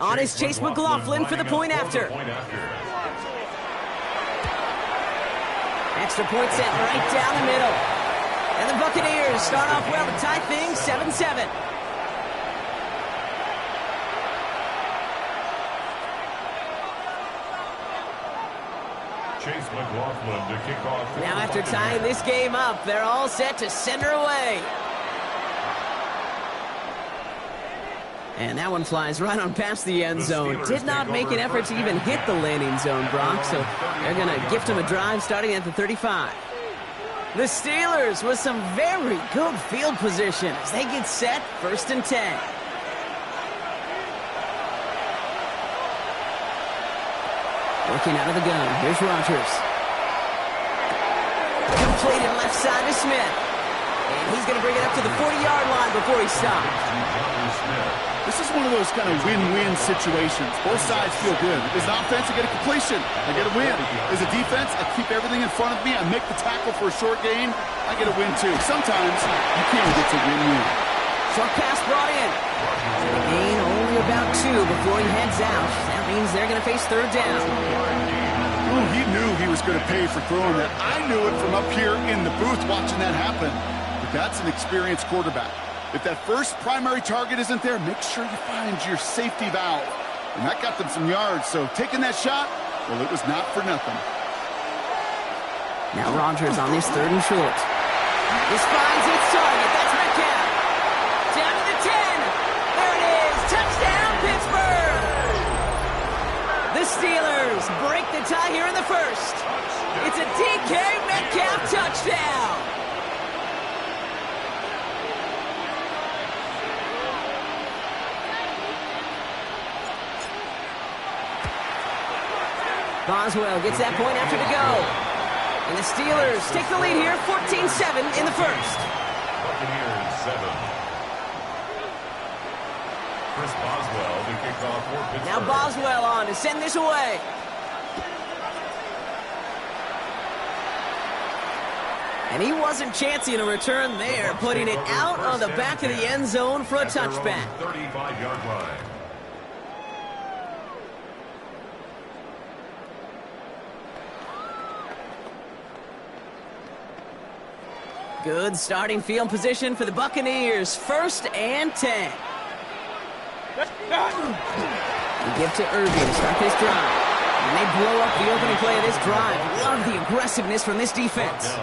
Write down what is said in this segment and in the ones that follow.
On is Chase McLaughlin for the point after. Extra point set right down the middle. And the Buccaneers start off well to tie things 7-7. Chase McLaughlin to kick off. Now after tying this game up, they're all set to send her away. And that one flies right on past the end zone. Did not make an effort to even hit the landing zone, Brock, so they're going to gift him a drive starting at the 35. The Steelers with some very good field position as they get set 1st and 10. Working out of the gun. Here's Rodgers. Completed left side to Smith. And he's going to bring it up to the 40-yard line before he stops. This is one of those kind of win-win situations. Both sides feel good. As an offense, I get a completion. I get a win. As a defense, I keep everything in front of me. I make the tackle for a short gain. I get a win, too. Sometimes you can't get to win-win. Short pass brought in. Gain only about 2 before he heads out. That means they're going to face 3rd down. Ooh, he knew he was going to pay for throwing that. I knew it from up here in the booth watching that happen. But that's an experienced quarterback. If that first primary target isn't there, make sure you find your safety valve. And that got them some yards, so taking that shot, well, it was not for nothing. Now Rodgers on this 3rd and short. This finds its target. That's Metcalf. Down to the 10. There it is. Touchdown, Pittsburgh. The Steelers break the tie here in the 1st. It's a DK Metcalf touchdown. Boswell gets that point after to go. And the Steelers take the lead here, 14-7 in the 1st. Buccaneers 7. Chris Boswell to kick off for Pittsburgh. Now Boswell on to send this away. And he wasn't chancing a return there, putting it out on the back of the end zone for a touchback. 35-yard line. Good starting field position for the Buccaneers. 1st and 10. We give to Irving to start this drive. And they blow up the opening play of this drive. Love the aggressiveness from this defense.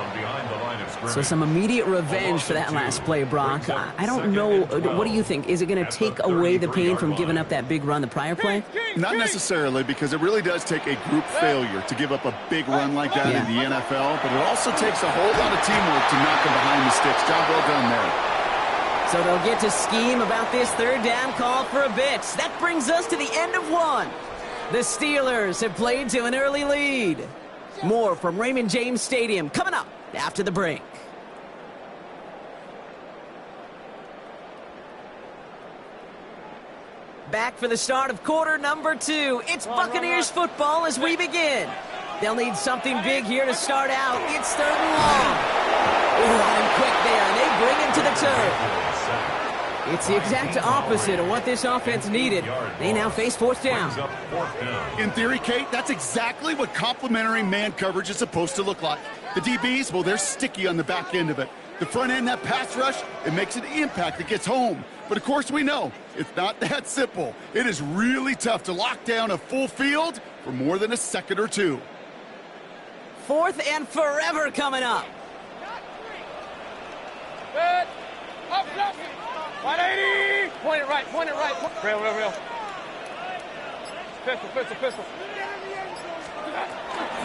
So some immediate revenge for that last play, Brock. I don't know. What do you think? Is it going to take away the pain from giving up that big run the prior play? Not necessarily, because it really does take a group failure to give up a big run like that in the NFL. But it also takes a whole lot of teamwork to knock them behind the sticks. Job well done there. So they'll get to scheme about this 3rd down call for a bit. That brings us to the end of 1. The Steelers have played to an early lead. More from Raymond James Stadium coming up after the break. Back for the start of quarter number 2. It's Buccaneers football as we begin. They'll need something big here to start out. It's 3rd and long. Ooh, I'm quick there, and they bring him to the turf. It's the exact opposite of what this offense needed. They now face 4th down. In theory, Kate, that's exactly what complementary man coverage is supposed to look like. The DBs, well, they're sticky on the back end of it. The front end, that pass rush, it makes an impact that gets home. But of course we know it's not that simple. It is really tough to lock down a full field for more than a second or 2. 4th and forever coming up. Good. Up, 180. Point it right. Real. Pistol.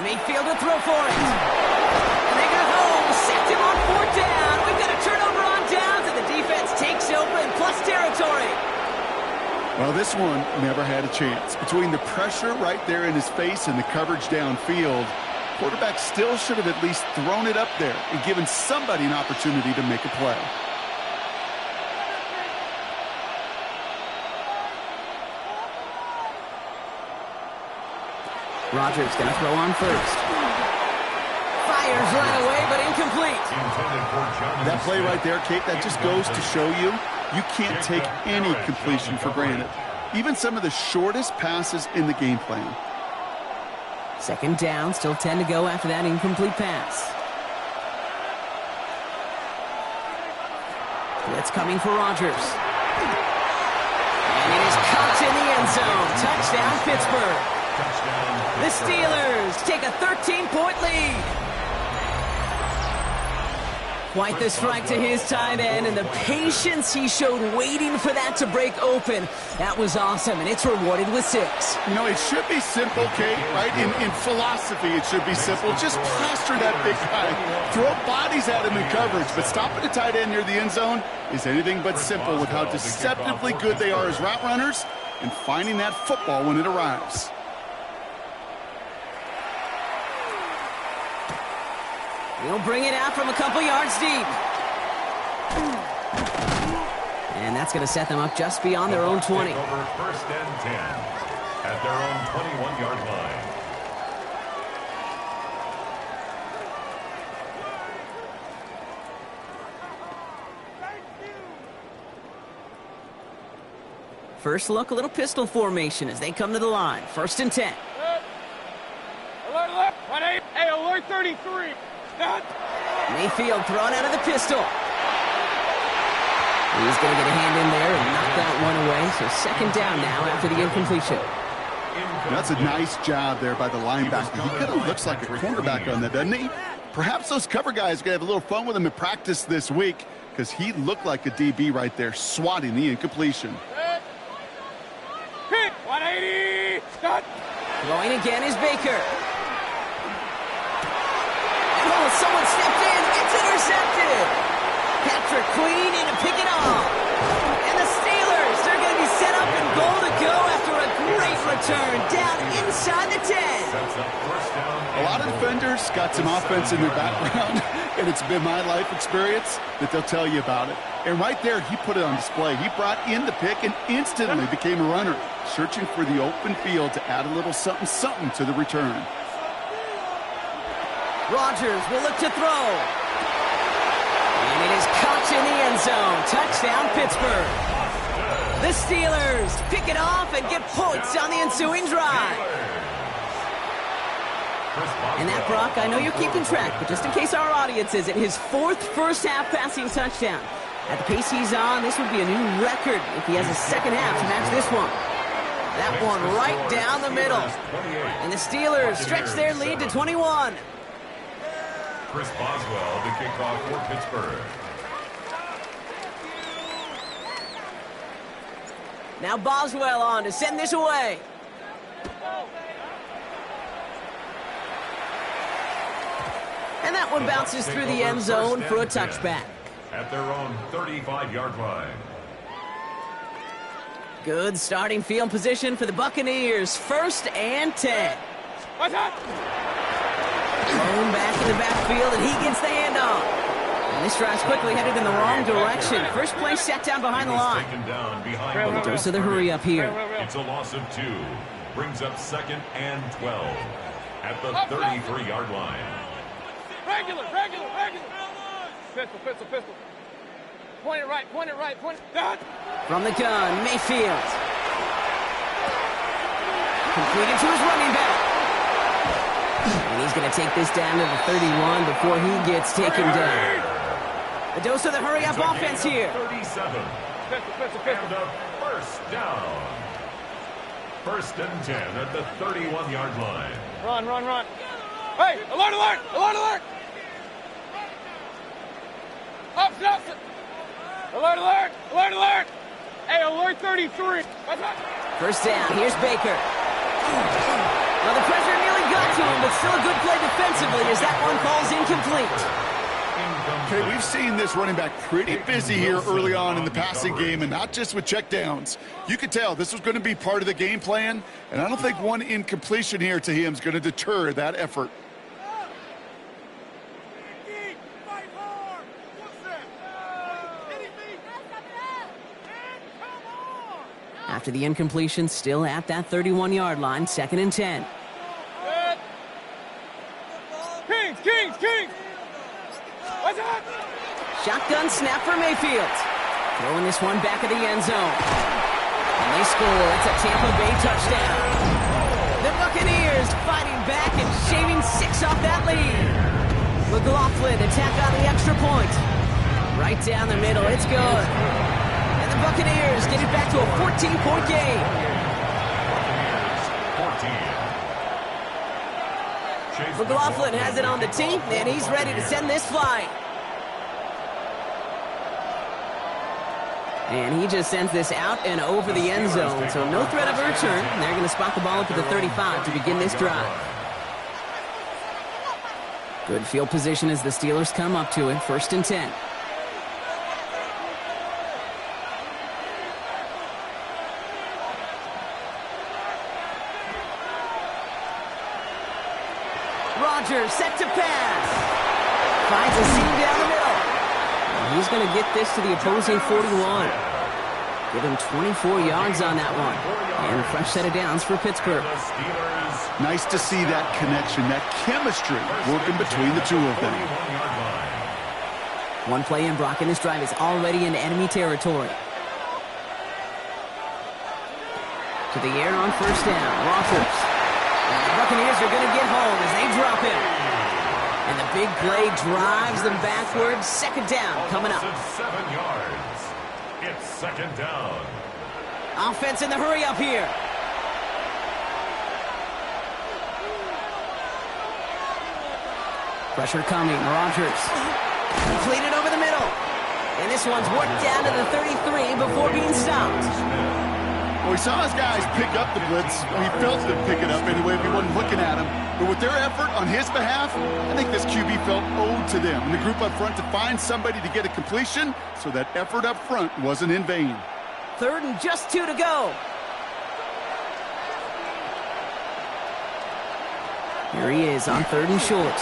Mayfield will throw for it. And they go home. Sacked him on 4th down. We've got a turnover on downs, and the defense takes over in plus territory. Well, this one never had a chance. Between the pressure right there in his face and the coverage downfield, quarterback still should have at least thrown it up there and given somebody an opportunity to make a play. Rodgers going to throw on first. Fires right away, but incomplete. That play right there, Kate, that just goes to show you, you can't take any completion for granted. even some of the shortest passes in the game plan. Second down, still 10 to go after that incomplete pass. Blitz coming for Rodgers. And it is caught in the end zone. Touchdown, Pittsburgh. The Steelers take a 13-point lead. Quite the strike to his tight end, and the patience he showed waiting for that to break open. That was awesome, and it's rewarded with 6. You know, it should be simple, Kate, right? In philosophy, it should be simple. Just plaster that big guy. Throw bodies at him in coverage, but stopping a tight end near the end zone is anything but simple with how deceptively good they are as route runners and finding that football when it arrives. He'll bring it out from a couple yards deep. And that's going to set them up just beyond their own 20. Over first and 10 at their own 21-yard line. First look, a little pistol formation as they come to the line. First and 10. Alert, alert. 1-8. Hey, alert 33. Mayfield thrown out of the pistol. He's going to get a hand in there and knock that one away. So second down now after the incompletion. That's a nice job there by the linebacker. He kind of looks like a cornerback on that, doesn't he? Perhaps those cover guys are going to have a little fun with him in practice this week because he looked like a DB right there, swatting the incompletion. Hit 180. Start. Throwing again is Baker. Oh, someone stepped in. It's intercepted. Patrick Queen in to pick it off. And the Steelers, they're going to be set up and goal to go after a great return down inside the 10. A lot of defenders got some offense in their background, and it's been my life experience that they'll tell you about it. And right there, he put it on display. He brought in the pick and instantly became a runner, searching for the open field to add a little something to the return. Rodgers will look to throw. And it is caught in the end zone. Touchdown, Pittsburgh. The Steelers pick it off and get points on the ensuing drive. And that, Brock, I know you're keeping track, but just in case our audience isn't, his 4th first-half passing touchdown. At the pace he's on, this would be a new record if he has a second half to match this one. That one right down the middle. And the Steelers stretch their lead to 21. Chris Boswell, the kickoff for Pittsburgh. Now Boswell on to send this away. And that one bounces through the end zone for a touchback. At their own 35-yard line. Good starting field position for the Buccaneers. First and 10. What's that? Thrown back in the backfield, and he gets the handoff. And this drive's quickly headed in the wrong direction. First play set down behind the line. A dose of the hurry up here. It's a loss of 2. Brings up second and 12 at the 33-yard line. Regular. Pistol. Point it right. That. From the gun, Mayfield. Completed to his running back. And he's going to take this down to the 31 before he gets taken down. A dose of the hurry-up offense here. 37. Pistol. And a first down. First and 10 at the 31-yard line. Run. Hey, alert. Up. Alert. Hey, alert 33. What's that? First down, here's Baker. Well, the pressure nearly got to him, but still a good play defensively as that one falls incomplete. Okay, we've seen this running back pretty busy here early on in the passing game, and not just with checkdowns. You could tell this was going to be part of the game plan, and I don't think one incompletion here to him is going to deter that effort. After the incompletion, still at that 31-yard line, second and 10. Kings. What's that? Shotgun snap for Mayfield. Throwing this one back of the end zone. And they score. That's a Tampa Bay touchdown. The Buccaneers fighting back and shaving 6 off that lead. McLaughlin attack on the extra point. Right down the middle. It's good. And the Buccaneers get it back to a 14-point game. Buccaneers 14. McLaughlin has it on the tee, and he's ready to send this flight. And he just sends this out and over the end zone, so no threat of a return. They're going to spot the ball up at the 35 to begin this drive. Good field position as the Steelers come up to it, 1st and 10. Rodgers set to pass. Finds a seam down the middle. He's going to get this to the opposing 41. Give him 24 yards on that one. And a fresh set of downs for Pittsburgh. Nice to see that connection, that chemistry working between the two of them. One play in, Brock, and this drive is already in enemy territory. To the air on 1st down. Rodgers. And the Buccaneers are going to get home as they drop him. And the big play drives them backwards. 2nd down coming up. 7 yards. It's 2nd down. Offense in the hurry up here. Pressure coming. Rodgers. Completed over the middle. And this one's worked down to the 33 before being stopped. Well, we saw his guys pick up the blitz. We felt them pick it up anyway if he wasn't looking at him. But with their effort on his behalf, I think this QB felt owed to them. And the group up front to find somebody to get a completion, so that effort up front wasn't in vain. 3rd and just 2 to go. Here he is on 3rd and short.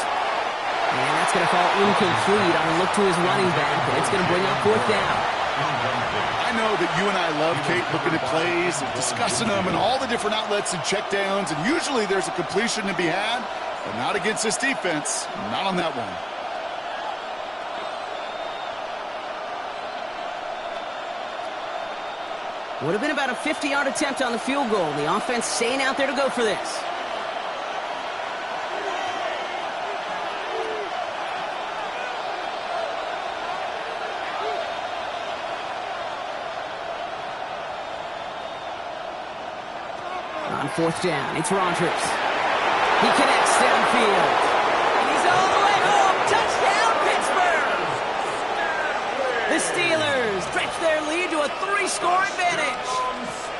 And that's going to fall incomplete on a look to his running back. And it's going to bring up 4th down. I know that you and I love, Kate, looking at plays and discussing them and all the different outlets and checkdowns, and usually there's a completion to be had, but not against this defense. Not on that one. Would have been about a 50-yard attempt on the field goal. The offense staying out there to go for this. On 4th down, it's Rodgers. He connects downfield. And he's all the way home. Touchdown, Pittsburgh! The Steelers stretch their lead to a 3-score advantage.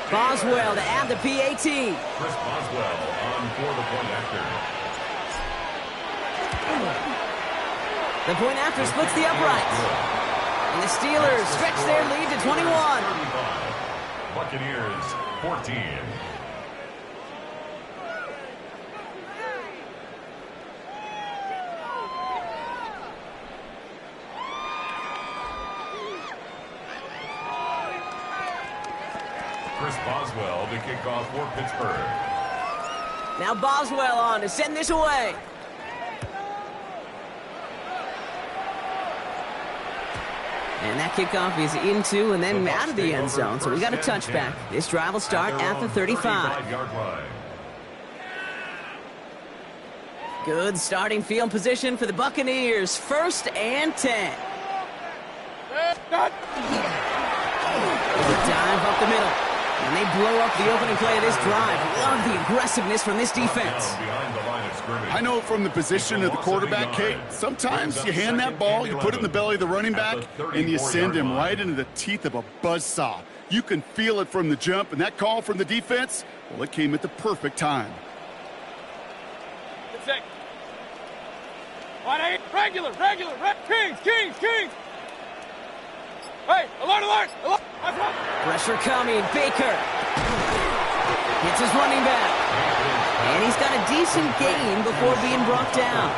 Boswell to add the PAT. Chris Boswell on for the point after. The point after splits the uprights. And the Steelers stretch their lead to 21. 35. Buccaneers 14. Chris Boswell to kick off for Pittsburgh. Now Boswell on to send this away. And that kickoff is into and then out of the end zone, so we got a touchback. This drive will start at the 35. Good starting field position for the Buccaneers. 1st and 10. Dive up the middle. And they blow up the opening play of this drive. Love the aggressiveness from this defense. I know from the position of the quarterback, Kate, sometimes you hand that ball, you put it in the belly of the running back, and you send him right into the teeth of a buzzsaw. You can feel it from the jump, and that call from the defense, well, it came at the perfect time. Regular, Kings! Hey, alert! Pressure coming, Baker. Hits his running back. And he's got a decent gain before being brought down.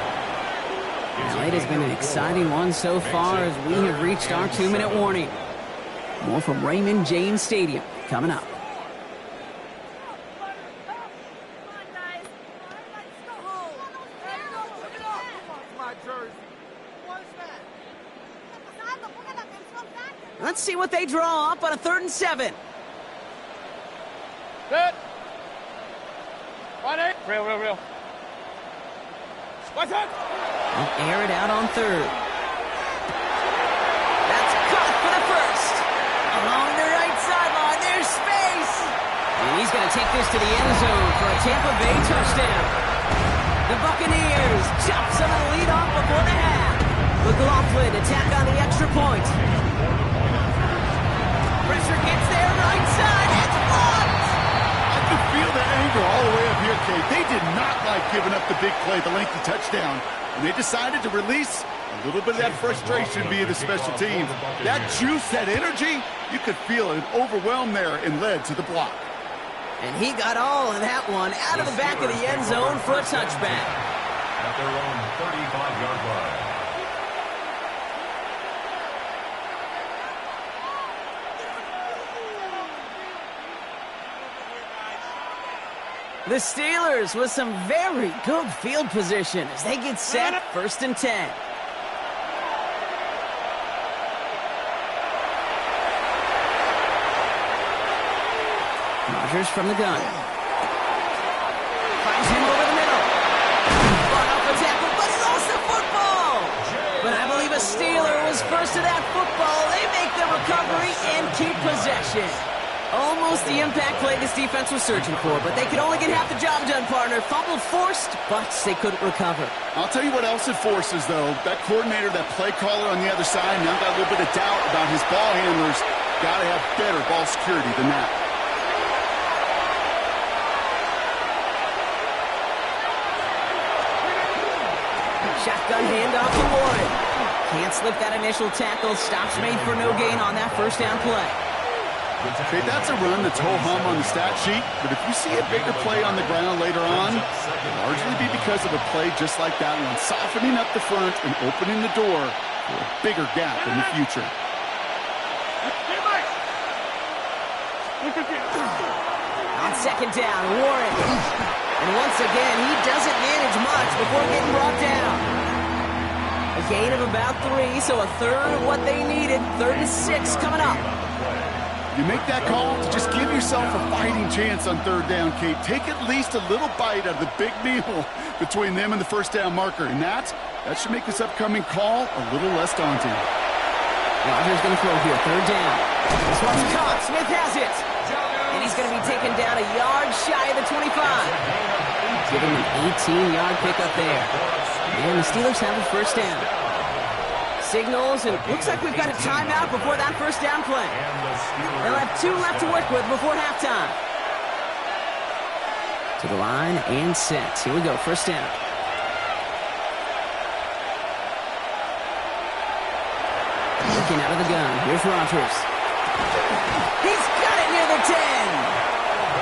Now, it has been an exciting one so far as we have reached our 2-minute warning. More from Raymond James Stadium coming up. Let's see what they draw up on a 3rd and 7. Good. 1 8. Real. What's that? They'll air it out on third. That's caught for the first. Along the right sideline, there's space. And he's going to take this to the end zone for a Tampa Bay touchdown. The Buccaneers chop some of the lead off before the half. McLaughlin attack on the extra point. Pressure gets there, right side. It's blocked. I can feel the anger all the way up here, Kate. They did not like giving up the big play, the lengthy touchdown. And they decided to release a little bit of that frustration via the special teams. That juice, that energy, you could feel it overwhelmed there and led to the block. And he got all of that one out of the back of the end zone for a touchback. At their own 35-yard line. The Steelers with some very good field position as they get set, 1st and 10. Rodgers from the gun. Finds him over the middle. Brought up a tackle, but he lost the football. But I believe a Steeler was first to that football. They make the recovery and keep possession. Almost the impact play this defense was searching for, but they could only get half the job done, partner. Fumble forced, but they couldn't recover. I'll tell you what else it forces, though. That coordinator, that play caller on the other side, now got a little bit of doubt about his ball handlers. Got to have better ball security than that. Shotgun handoff to Warren. Can't slip that initial tackle. Stops made for no gain on that first down play. Okay, that's a run that's ho-hum on the stat sheet, but if you see a bigger play on the ground later on, it'll largely be because of a play just like that one, softening up the front and opening the door for a bigger gap in the future. On 2nd down, Warren. And once again, he doesn't manage much before getting brought down. A gain of about 3, so a third of what they needed. 3rd and 6 coming up. You make that call to just give yourself a fighting chance on 3rd down, Kate. Take at least a little bite out of the big meal between them and the first down marker. And that should make this upcoming call a little less daunting. Rodgers going to throw here. 3rd down. This one's caught. Smith has it. And he's going to be taken down a yard shy of the 25. Give him an 18-yard pickup there. And the Steelers have a first down. Signals, and looks like we've got a timeout before that first down play. They'll have 2 left to work with before halftime. To the line and set. Here we go, first down. Looking out of the gun. Here's Rodgers. He's got it near the 10.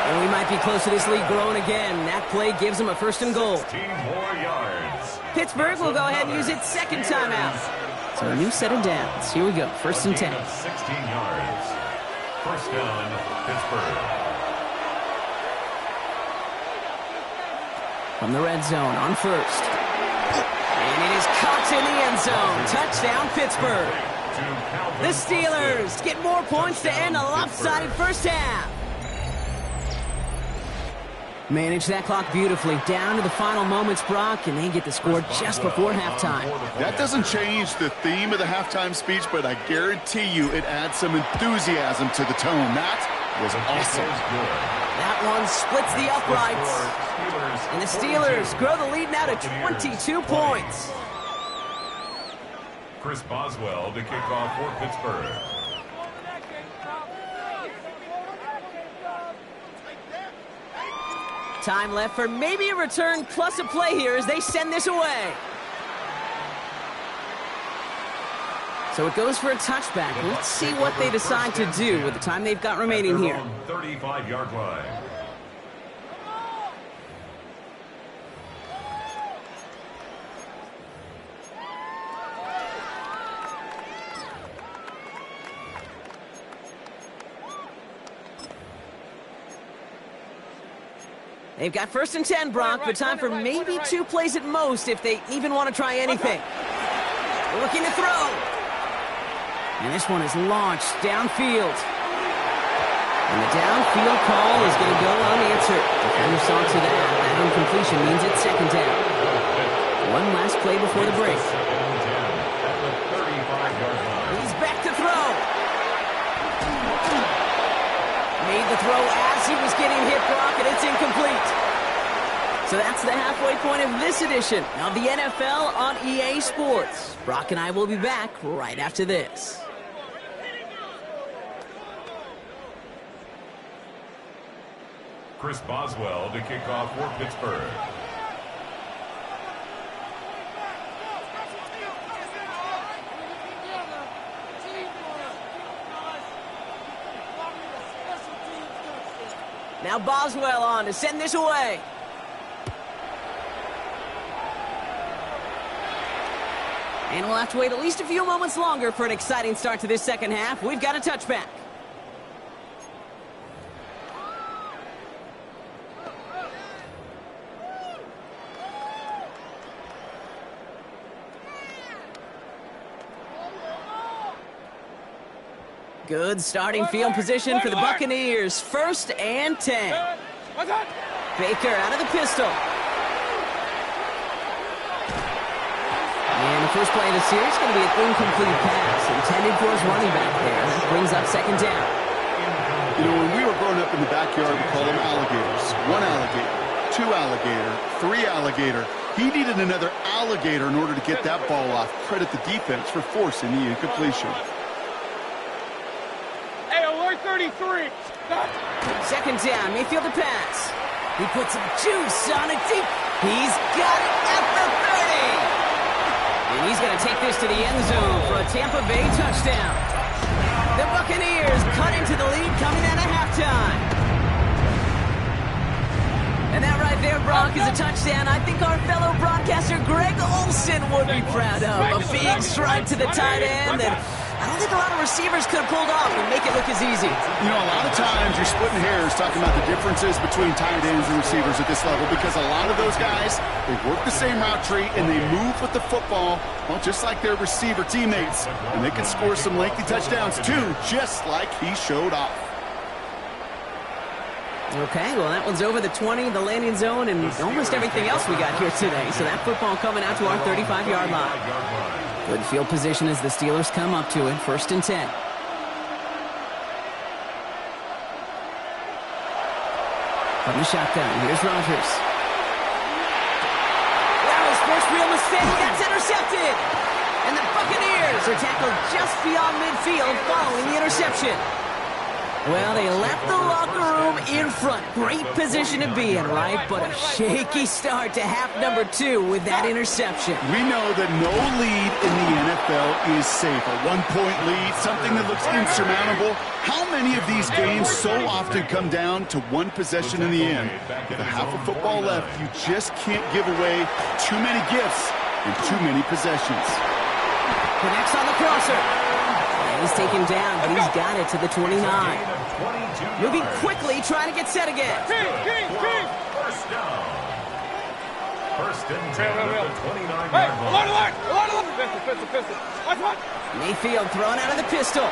And we might be close to this lead growing again. That play gives him a 1st and goal. 16 more yards. Pittsburgh will go ahead and use its 2nd timeout. So a new set of downs. Here we go, 1st and 10. 16 yards. First down, Pittsburgh. From the red zone on 1st. And it is caught in the end zone. Touchdown, Pittsburgh. The Steelers get more points to end a lopsided first half. Manage that clock beautifully. Down to the final moments, Brock, and they get the score just before halftime. That doesn't change the theme of the halftime speech, but I guarantee you it adds some enthusiasm to the tone. That was awesome. That one splits the uprights. And the Steelers grow the lead now to 22 points. Chris Boswell to kick off for Pittsburgh. Time left for maybe a return plus a play here as they send this away. So it goes for a touchback. Let's see what they decide to do with the time they've got remaining here. 35-yard line. They've got 1st and 10, Brock, but time for maybe 2 plays at most if they even want to try anything. Looking to throw. And this one is launched downfield. And the downfield call is going to go answered. Defender saw to that. That incompletion means it's second down. One last play before the break. He's back to throw. Made the throw as he was getting hit, Brock, and it's incomplete. So that's the halfway point of this edition of the NFL on EA Sports. Brock and I will be back right after this. Chris Boswell to kick off for Pittsburgh. Now Boswell on to send this away. And we'll have to wait at least a few moments longer for an exciting start to this second half. We've got a touchback. Good starting field position for the Buccaneers. 1st and 10. Baker out of the pistol. And the first play of the series is going to be an incomplete pass intended for his running back there. That brings up second down. You know, when we were growing up in the backyard, we called them alligators. 1 alligator, 2 alligator, 3 alligator. He needed another alligator in order to get that ball off. Credit the defense for forcing the incompletion. 33. Second down, Mayfield to pass. He puts some juice on it deep. He's got it at the 30. And he's going to take this to the end zone for a Tampa Bay touchdown. The Buccaneers cut into the lead coming out of halftime. And that right there, Brock, is a touchdown I think our fellow broadcaster Greg Olsen would be proud of. A big strike to the tight end, and I don't think a lot of receivers could have pulled off and make it look as easy. You know, a lot of times you're splitting hairs talking about the differences between tight ends and receivers at this level because a lot of those guys, they work the same route tree and they move with the football, well, just like their receiver teammates. And they can score some lengthy touchdowns too, just like he showed off. Okay, well, that one's over the 20, the landing zone, and almost everything else we got here today. So that football coming out to our 35-yard line. Good field position as the Steelers come up to it. 1st and 10. From the shotgun, here's Rodgers. That was first real mistake. That's intercepted. And the Buccaneers are tackled just beyond midfield following the interception. Well, they left the locker room in front. Great position to be in, right? But a shaky start to half number 2 with that interception. We know that no lead in the NFL is safe. A 1-point lead, something that looks insurmountable. How many of these games so often come down to one possession in the end? With a half of football left, you just can't give away too many gifts and too many possessions. Connects on the crosser. He's taken down, but he's got it to the 29. Moving quickly, trying to get set again. First down. 1st and 10 at the 29-yard line. Mayfield thrown out of the pistol.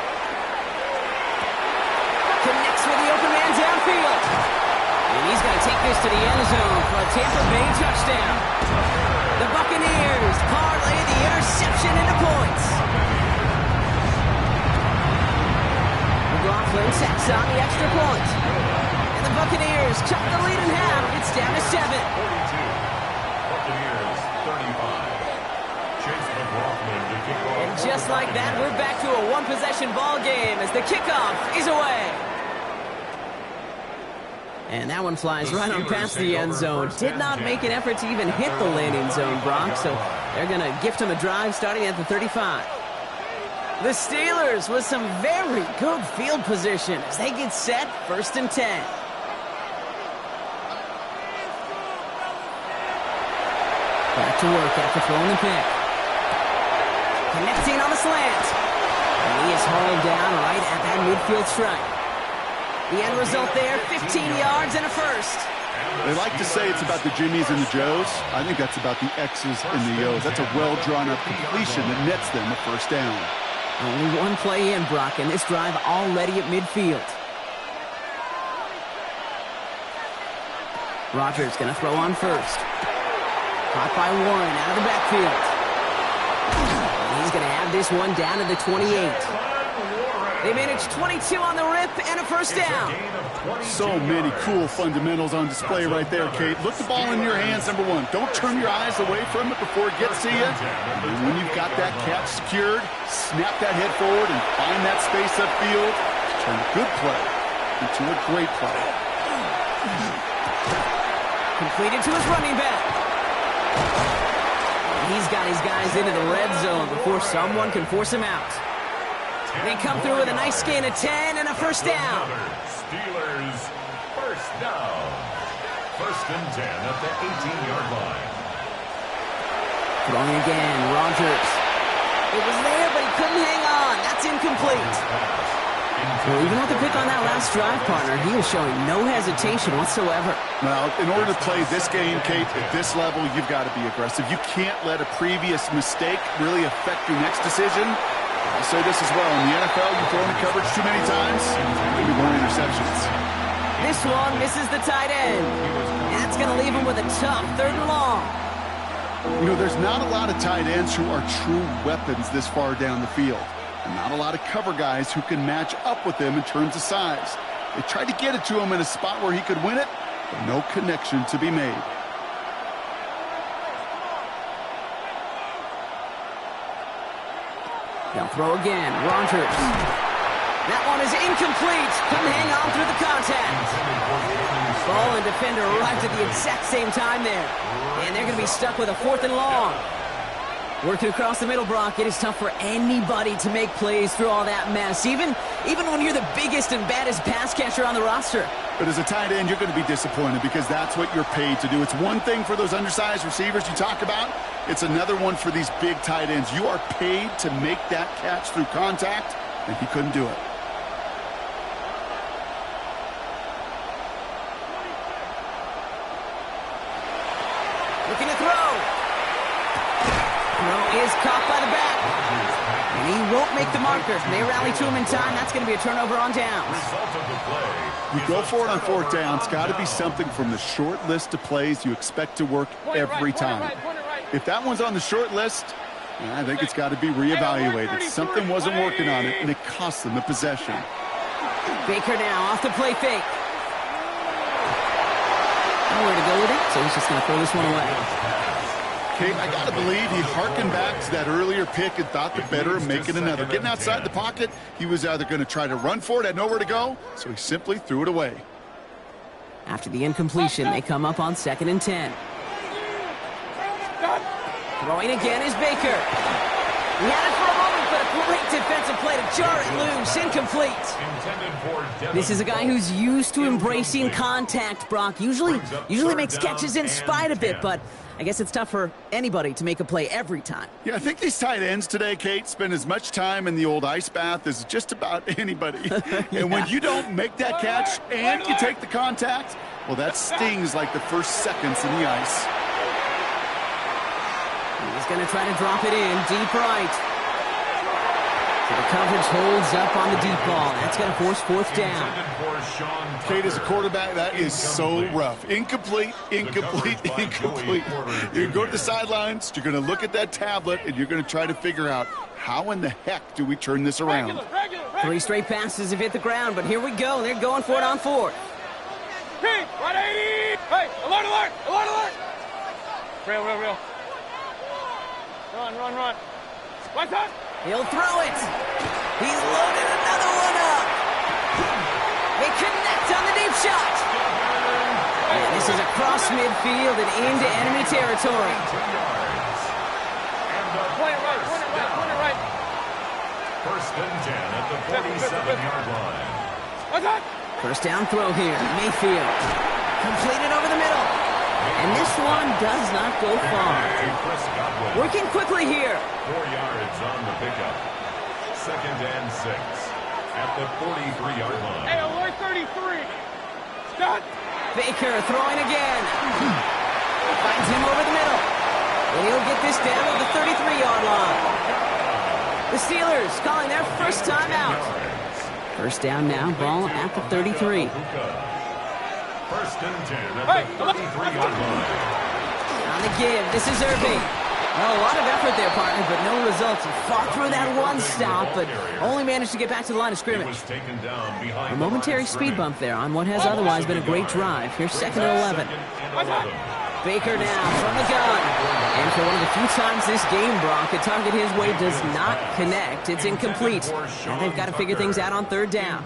Connects with the open man downfield. And he's going to take this to the end zone for a Tampa Bay touchdown. The Buccaneers parlay the interception into points. McLaughlin sacks on the extra point. And the Buccaneers cut the lead in half. It's down to 7. 42. Buccaneers 35. Chase McLaughlin to kick off. And just like that, we're back to a one-possession ball game as the kickoff is away. And that one flies right on past the end zone. Did not make an effort to even hit the landing zone, Brock. So they're going to gift him a drive starting at the 35. The Steelers with some very good field position as they get set. 1st and 10. Back to work after throwing the pick. Connecting on the slant. And he is hauled down right at that midfield strike. The end result there, 15 yards and a first. They like to say it's about the Jimmies and the Joes. I think that's about the X's and the O's. That's a well-drawn-up completion that nets them a first down. Only one play in, Brock, and this drive already at midfield. Rodgers going to throw on first. Caught by Warren out of the backfield. He's going to have this one down to the 28. They managed 22 on the rip and a first down. So many cool fundamentals on display right there, Kate. Look the ball in your hands, number one. Don't turn your eyes away from it before it gets to you. And when you've got that catch secured, snap that head forward and find that space upfield. Turn a good play into a great play. Completed to his running back. He's got his guys into the red zone before someone can force him out. They come through with a nice gain of 10 and a first down. Steelers first down. First and 10 at the 18-yard line. Throwing again, Rodgers. It was there, but he couldn't hang on. That's incomplete. Well, even with the pick on that last drive, partner, he was showing no hesitation whatsoever. Well, in order to play this game, Kate, at this level, you've got to be aggressive. You can't let a previous mistake really affect your next decision. I'll say this as well. In the NFL, you throw into coverage too many times, maybe more interceptions. This one misses the tight end. And that's going to leave him with a tough 3rd and long. You know, there's not a lot of tight ends who are true weapons this far down the field. And not a lot of cover guys who can match up with him in terms of size. They tried to get it to him in a spot where he could win it, but no connection to be made. They'll throw again. Rodgers. That one is incomplete. Couldn't hang on through the contact. Ball and defender arrived at the exact same time there. And they're going to be stuck with a 4th and long. Working across the middle, Brock. It is tough for anybody to make plays through all that mess, even when you're the biggest and baddest pass catcher on the roster. But as a tight end, you're going to be disappointed because that's what you're paid to do. It's one thing for those undersized receivers you talk about. It's another one for these big tight ends. You are paid to make that catch through contact, and he couldn't do it. Looking to throw. Throw is caught by the back. And he won't make the marker. They rally to him in time. That's going to be a turnover on downs. You go for it on 4th down. It's got to be something from the short list of plays you expect to work every time. If that one's on the short list, I think it's got to be reevaluated. Something wasn't working on it, and it cost them the possession. Baker now off the play fake. Nowhere to go with it, so he's just going to throw this one away. Kate, I got to believe he harkened back to that earlier pick and thought the better of making another. Getting outside the pocket, he was either going to try to run for it, had nowhere to go, so he simply threw it away. After the incompletion, they come up on 2nd and 10. Throwing again is Baker. He had it for a moment, but a great defensive play to jar it loose. Incomplete. This is a guy who's used to embracing contact, Brock. Usually makes catches in spite of it, but I guess it's tough for anybody to make a play every time. Yeah, I think these tight ends today, Kate, spend as much time in the old ice bath as just about anybody. And when you don't make that catch and you take the contact, well, that stings like the first seconds in the ice. He's going to try to drop it in deep right. So the coverage holds up on the deep ball. That's going to force 4th down. Kate, as a quarterback, that is so rough. Incomplete, incomplete, incomplete. You're going to go to the sidelines, you're going to look at that tablet, and you're going to try to figure out how in the heck do we turn this around. 3 straight passes have hit the ground, but here we go. They're going for it on 4th. Hey, 180! Hey, alert, alert, alert, alert! Real. Run. What's up? He'll throw it. He's loaded another one up. They connect on the deep shot. And this is across midfield and into enemy territory. Point it right. First and 10 at the 47-yard line. What's up? First down throw here. Mayfield. Completed over the middle. And this one does not go far. Working quickly here. 4 yards on the pickup. 2nd and 6 at the 43-yard line. Hey, alert 33. Stop. Baker throwing again. Finds him over the middle. And he'll get this down to the 33-yard line. The Steelers calling their first time out. First down now, ball at the 33. First and 10 at the 33-yard line. On the give, this is Irving. Well, a lot of effort there, partner, but no results. He fought through that one stop, but only managed to get back to the line of scrimmage. A momentary speed bump there on what has otherwise been a great drive. Here's 2nd and 11. Baker now from the gun. And for one of the few times this game, Brock, a target his way does not connect. It's incomplete. Now they've got to figure things out on 3rd down.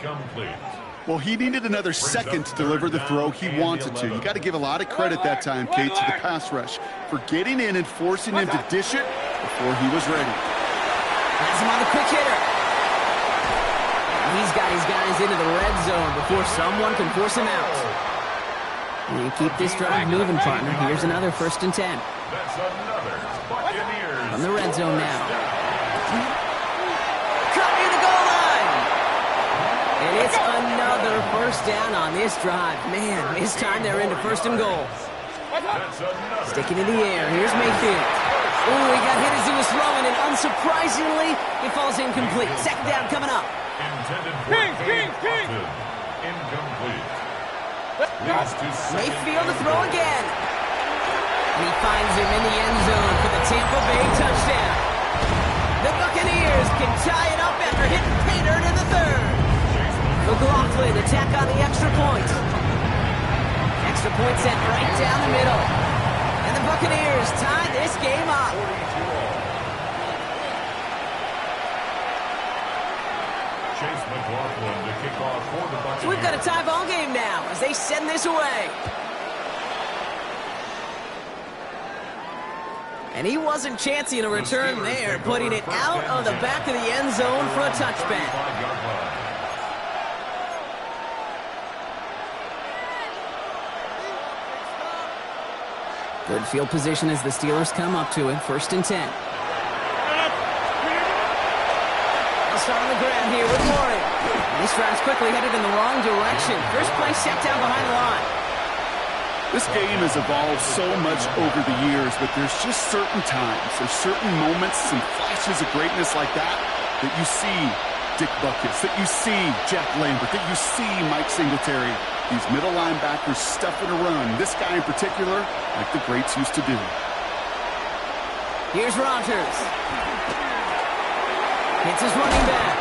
Well, he needed another second to deliver the throw he wanted to. You got to give a lot of credit that time, Kate, to the pass rush for getting in and forcing him to dish it before he was ready. Has him on the quick hitter. And he's got his guys into the red zone before someone can force him out. And you keep this drive moving, partner. Here's another 1st and 10. That's another Buccaneers. From the red zone now. Cut near the goal line. And it's another 1st down on this drive. Man, this time they're into 1st and goal. Sticking in the air. Here's Mayfield. Oh, he got hit as he was throwing, and unsurprisingly, it falls incomplete. 2nd down coming up. Intended for incomplete. Mayfield to throw again. And he finds him in the end zone for the Tampa Bay touchdown. The Buccaneers can tie it up after hitting pay dirt in the 3rd. McLaughlin attack on the extra point. Extra point set right down the middle. And the Buccaneers tie this game up. Chase McLaughlin to kick off for the Buccaneers. So we've got a tie ball game now as they send this away. And he wasn't chancing a return there, putting it out of the back of the end zone for a touchback. Good field position as the Steelers come up to it. 1st and 10. They'll start on the ground here with Warren. This drive's quickly headed in the wrong direction. First play set down behind the line. This game has evolved so much over the years, but there's just certain times, there's certain moments and flashes of greatness like that that you see Dick Buckets, that you see Jack Lambert, that you see Mike Singletary. These middle linebackers stuffing a run. This guy in particular, like the greats used to do. Here's Rodgers. Hits his running back.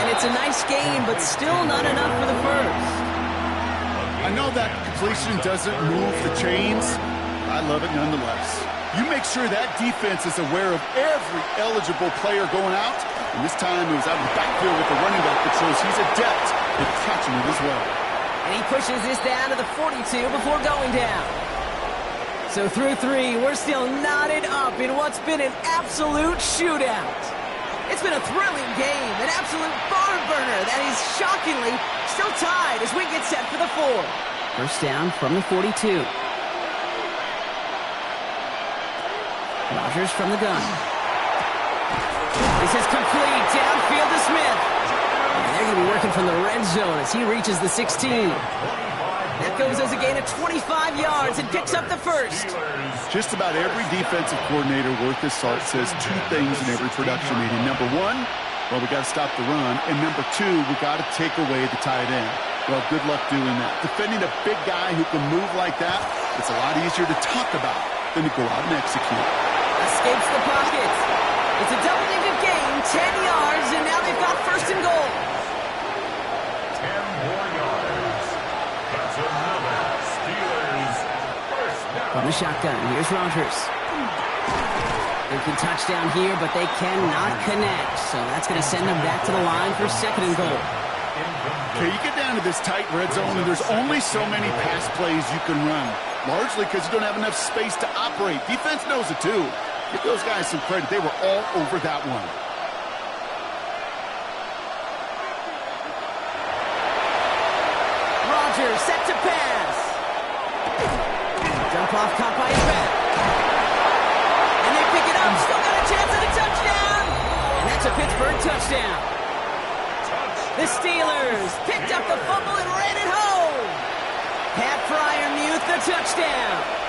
And it's a nice game, but still not enough for the first. I know that completion doesn't move the chains. I love it nonetheless. You make sure that defense is aware of every eligible player going out. And this time it was out of the backfield with the running back that shows he's adept at catching it as well. And he pushes this down to the 42 before going down. So through 3, we're still knotted up in what's been an absolute shootout. It's been a thrilling game, an absolute barn burner that is shockingly still tied as we get set for the 4th. 1st down from the 42. Rodgers from the gun. This is complete. Downfield to Smith. And they're going to be working from the red zone as he reaches the 16. That goes as a gain of 25 yards and picks up the 1st. Just about every defensive coordinator worth his salt says 2 things in every production meeting. Number 1, well, we got to stop the run. And number 2, we got to take away the tight end. Well, good luck doing that. Defending a big guy who can move like that, it's a lot easier to talk about than to go out and execute. Escapes the pocket. It's a double-digit gain, 10 yards, and now they've got 1st and goal. 10 more yards. That's another Steelers 1st down. From the shotgun, here's Rodgers. They can touchdown here, but they cannot connect. So that's going to send them back to the line for 2nd and goal. Okay, you get down to this tight red zone, and there's only so many pass plays you can run. Largely because you don't have enough space to operate. Defense knows it too. Give those guys some credit. They were all over that one. Rodgers set to pass. Dump off caught by his back. And they pick it up. Still got a chance at a touchdown. And that's a Pittsburgh touchdown. The Steelers picked up the fumble and ran it home. Pat Fryermuth the touchdown.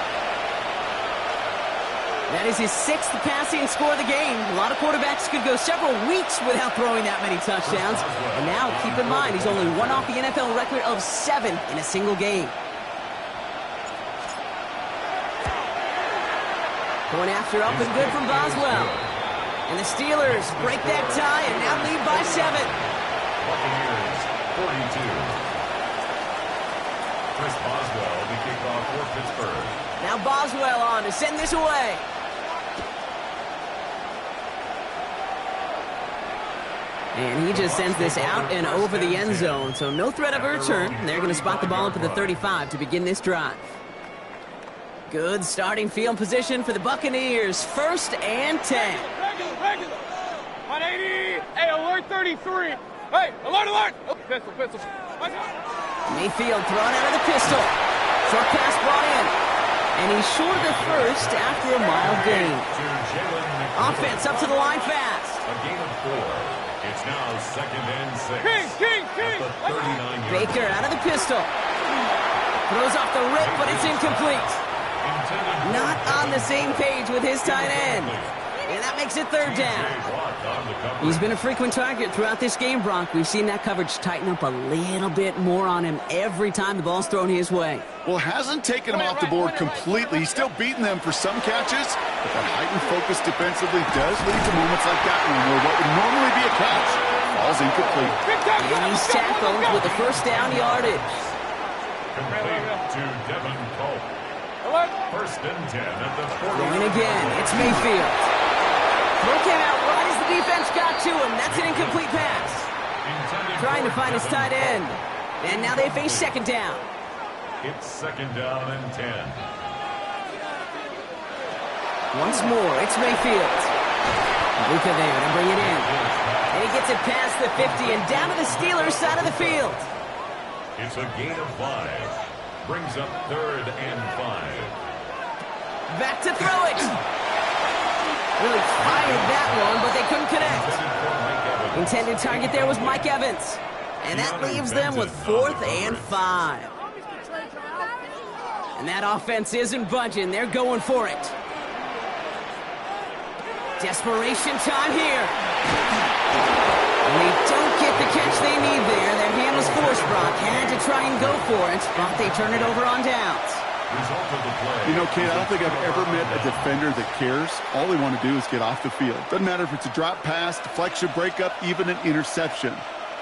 That is his 6th passing score of the game. A lot of quarterbacks could go several weeks without throwing that many touchdowns. And now, keep in mind, he's only one off the NFL record of 7 in a single game. Point after up and good from Boswell. And the Steelers break that tie and now lead by 7. Buccaneers 42. Chris Boswell will be kicked off for Pittsburgh. Now Boswell on to send this away. And he just sends this out and over the end zone, so no threat of a return. They're going to spot the ball up at the 35 to begin this drive. Good starting field position for the Buccaneers. 1st and 10. Regular. 180. Hey, alert 33. Hey, alert. Oh, pistol. Mayfield thrown out of the pistol. Short pass brought in. And he's short of the first after a mild gain. Offense up to the line fast. A gain of 4. It's now 2nd and 6. King. At the 39-yard Baker out of the pistol. Throws off the rip, but it's incomplete. Not on the same page with his tight end. And that makes it 3rd down. He's been a frequent target throughout this game, Brock. We've seen that coverage tighten up a little bit more on him every time the ball's thrown his way. Well, hasn't taken him off the board completely. He's still beating them for some catches, but that heightened focus defensively does lead to moments like that one where what would normally be a catch falls incomplete. And he's tackled with the 1st down yardage. Complete to Devin Pope. 1st and 10 at the 40. Going again, it's Mayfield. Look out wide as the defense got to him. That's an incomplete pass. Trying to find his tight end. And now they face 2nd down. It's 2nd down and 10. Once more, it's Mayfield. Bruke there to bring it in. And he gets it past the 50 and down to the Steelers' side of the field. It's a gain of 5. Brings up 3rd and 5. Back to throw it. Really fired that one, but they couldn't connect. Intended target there was Mike Evans. And that leaves them with 4th and 5. And that offense isn't budging. They're going for it. Desperation time here. And they don't get the catch they need there. Their hand was forced, Brock. Had to try and go for it, but they turn it over on downs. You know, Kate, I don't think I've ever met a defender that cares. All they want to do is get off the field. Doesn't matter if it's a drop pass, deflection, breakup, even an interception.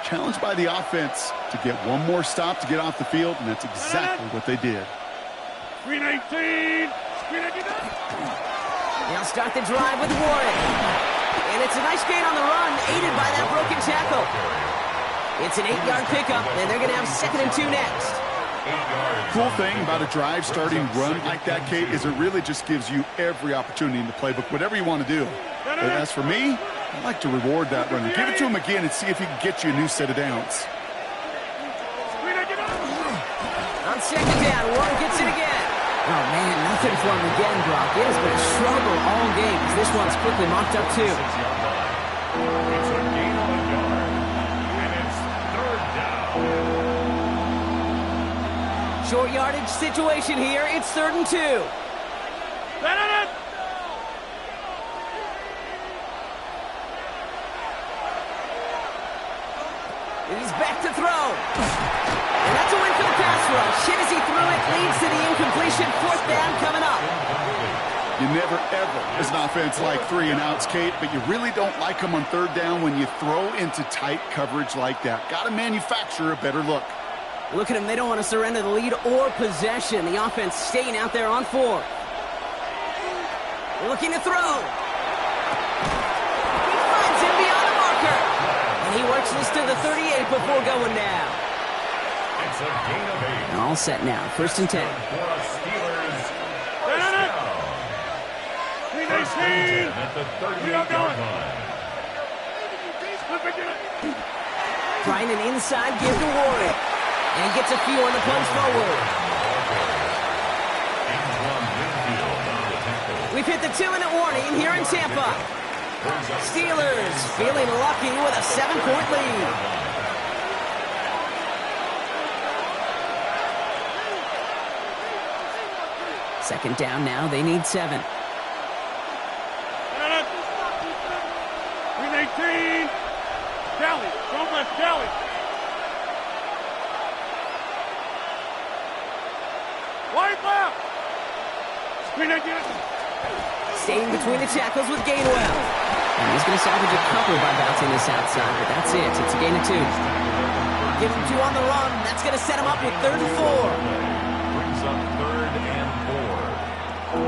Challenged by the offense to get one more stop to get off the field, and that's exactly what they did. Screen 18. They'll start the drive with Warren. And it's a nice gain on the run, aided by that broken tackle. It's an 8-yard pickup, and they're going to have 2nd and 2 next. Cool thing about a drive starting run like that, Kate, is it really just gives you every opportunity in the playbook, whatever you want to do. But as for me, I like to reward that runner. Give it to him again and see if he can get you a new set of downs. On 2nd down, Warren gets it again. Oh, man, nothing for him again, Brock. It has been a struggle all game as this one's quickly mocked up, too. It's a gain of 1 yard, and it's 3rd down. Short yardage situation here. It's 3rd and 2. He's back to throw. And that's a win for the pass rush. Hit as he threw it, leads to the incompletion. 4th down coming up. You never, ever, as an offense, like 3 and outs, Kate, but you really don't like them on 3rd down when you throw into tight coverage like that. Got to manufacture a better look. Look at them. They don't want to surrender the lead or possession. The offense staying out there on 4. Looking to throw. He finds him beyond the marker. And he works this to the 38 before going down. It's a gain of 8. All set now. 1st and 10. For a Steelers. Screen 18. At the 38-yard line. Trying an inside give to Warren. And he gets a few on the punch forward. We've hit the 2-minute warning here in Tampa. Steelers feeling lucky with a 7-point lead. Second down now. They need 7. Screen 18. Kelly. Don't let Kelly. Wide left. Screen again. Staying between the tackles with Gainwell. And he's going to salvage a couple by bouncing this outside, but that's it. It's a gain of 2. Give him 2 on the run. That's going to set him up with 3rd and 4. Brings up 3rd and 4.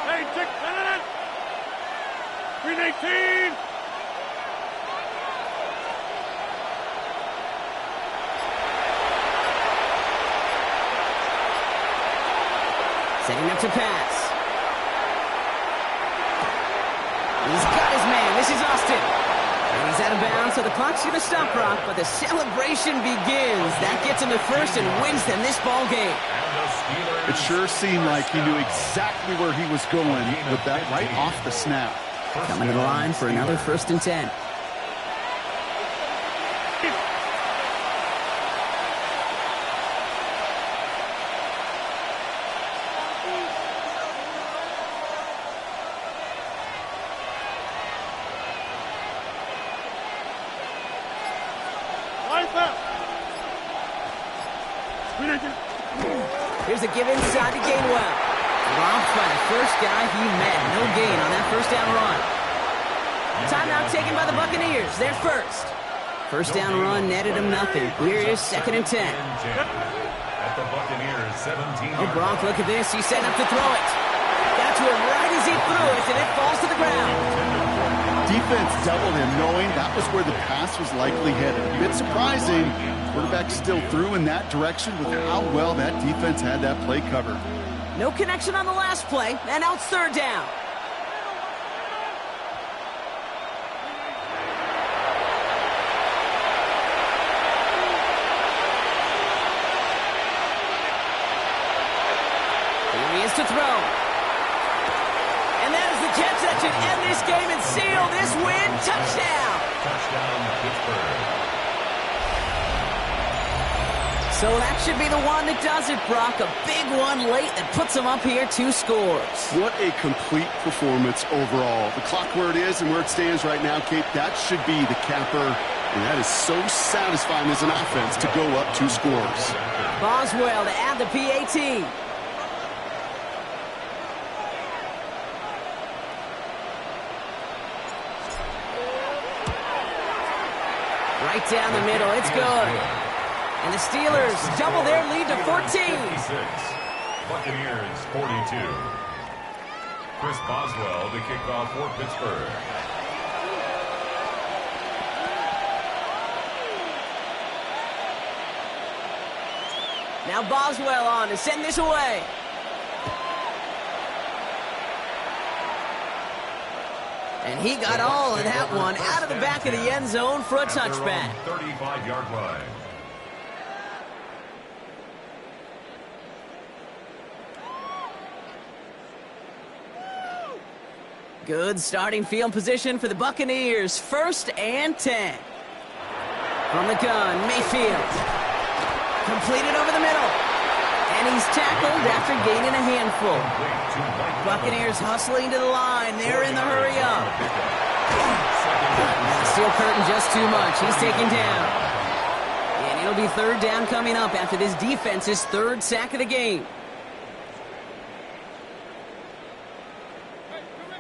Hey, 318. Setting up to pass. He's got his man. This is Austin. And he's out of bounds, so the clock's going to stop, Brock, but the celebration begins. That gets him to first and wins them this ball game. It sure seemed like he knew exactly where he was going with that right off the snap. Coming to the line for another 1st and 10. Here's a give inside to Gainwell. Robbed by the first guy he met. No gain on that 1st down run. Timeout taken by the Buccaneers. They're first. 1st down run netted him nothing. Here is 2nd and 10. At the Buccaneers, 17. Oh, Brock, look at this. He's setting up to throw it. Got to him right as he threw it, and it falls to the ground. Defense doubled him, knowing that was where the pass was likely headed. A bit surprising. Quarterback still threw in that direction with how well that defense had that play covered. No connection on the last play, and now it's 3rd down. Here he is to throw. And that is the catch that should end this game and seal this win. Touchdown! Touchdown, Pittsburgh. So that should be the one that does it, Brock. A big one late that puts him up here 2 scores. What a complete performance overall. The clock where it is and where it stands right now, Kate, that should be the capper. And that is so satisfying as an offense to go up 2 scores. Boswell to add the PAT. Right down the middle. It's good. And the Steelers double their lead to 14. 56. Buccaneers 42. Chris Boswell to kick off for Pittsburgh. Now Boswell on to send this away. And he got all of that one out of the back of the end zone for a touchback. 35-yard line. Good starting field position for the Buccaneers. 1st and 10. From the gun, Mayfield. Completed over the middle. And he's tackled after gaining a handful. Buccaneers hustling to the line. They're in the hurry up. Steel curtain just too much. He's taken down. And it'll be 3rd down coming up after this defense's 3rd sack of the game.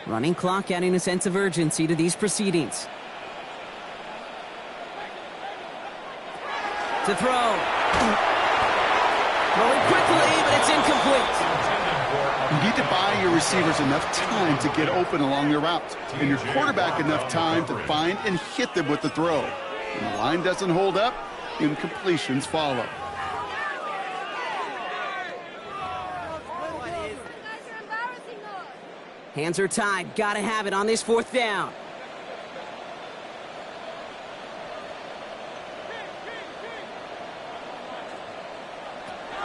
Running clock adding a sense of urgency to these proceedings. To throw. Throwing quickly, but it's incomplete. You need to buy your receivers enough time to get open along their routes, and your quarterback enough time to find and hit them with the throw. When the line doesn't hold up, incompletions follow. Hands are tied. Gotta have it on this 4th down.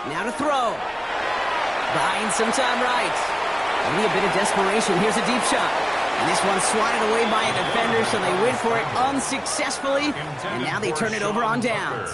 Now to throw. Buying some time right. Maybe a bit of desperation. Here's a deep shot. And this one's swatted away by a defender, so they went for it unsuccessfully. And now they turn it over on downs.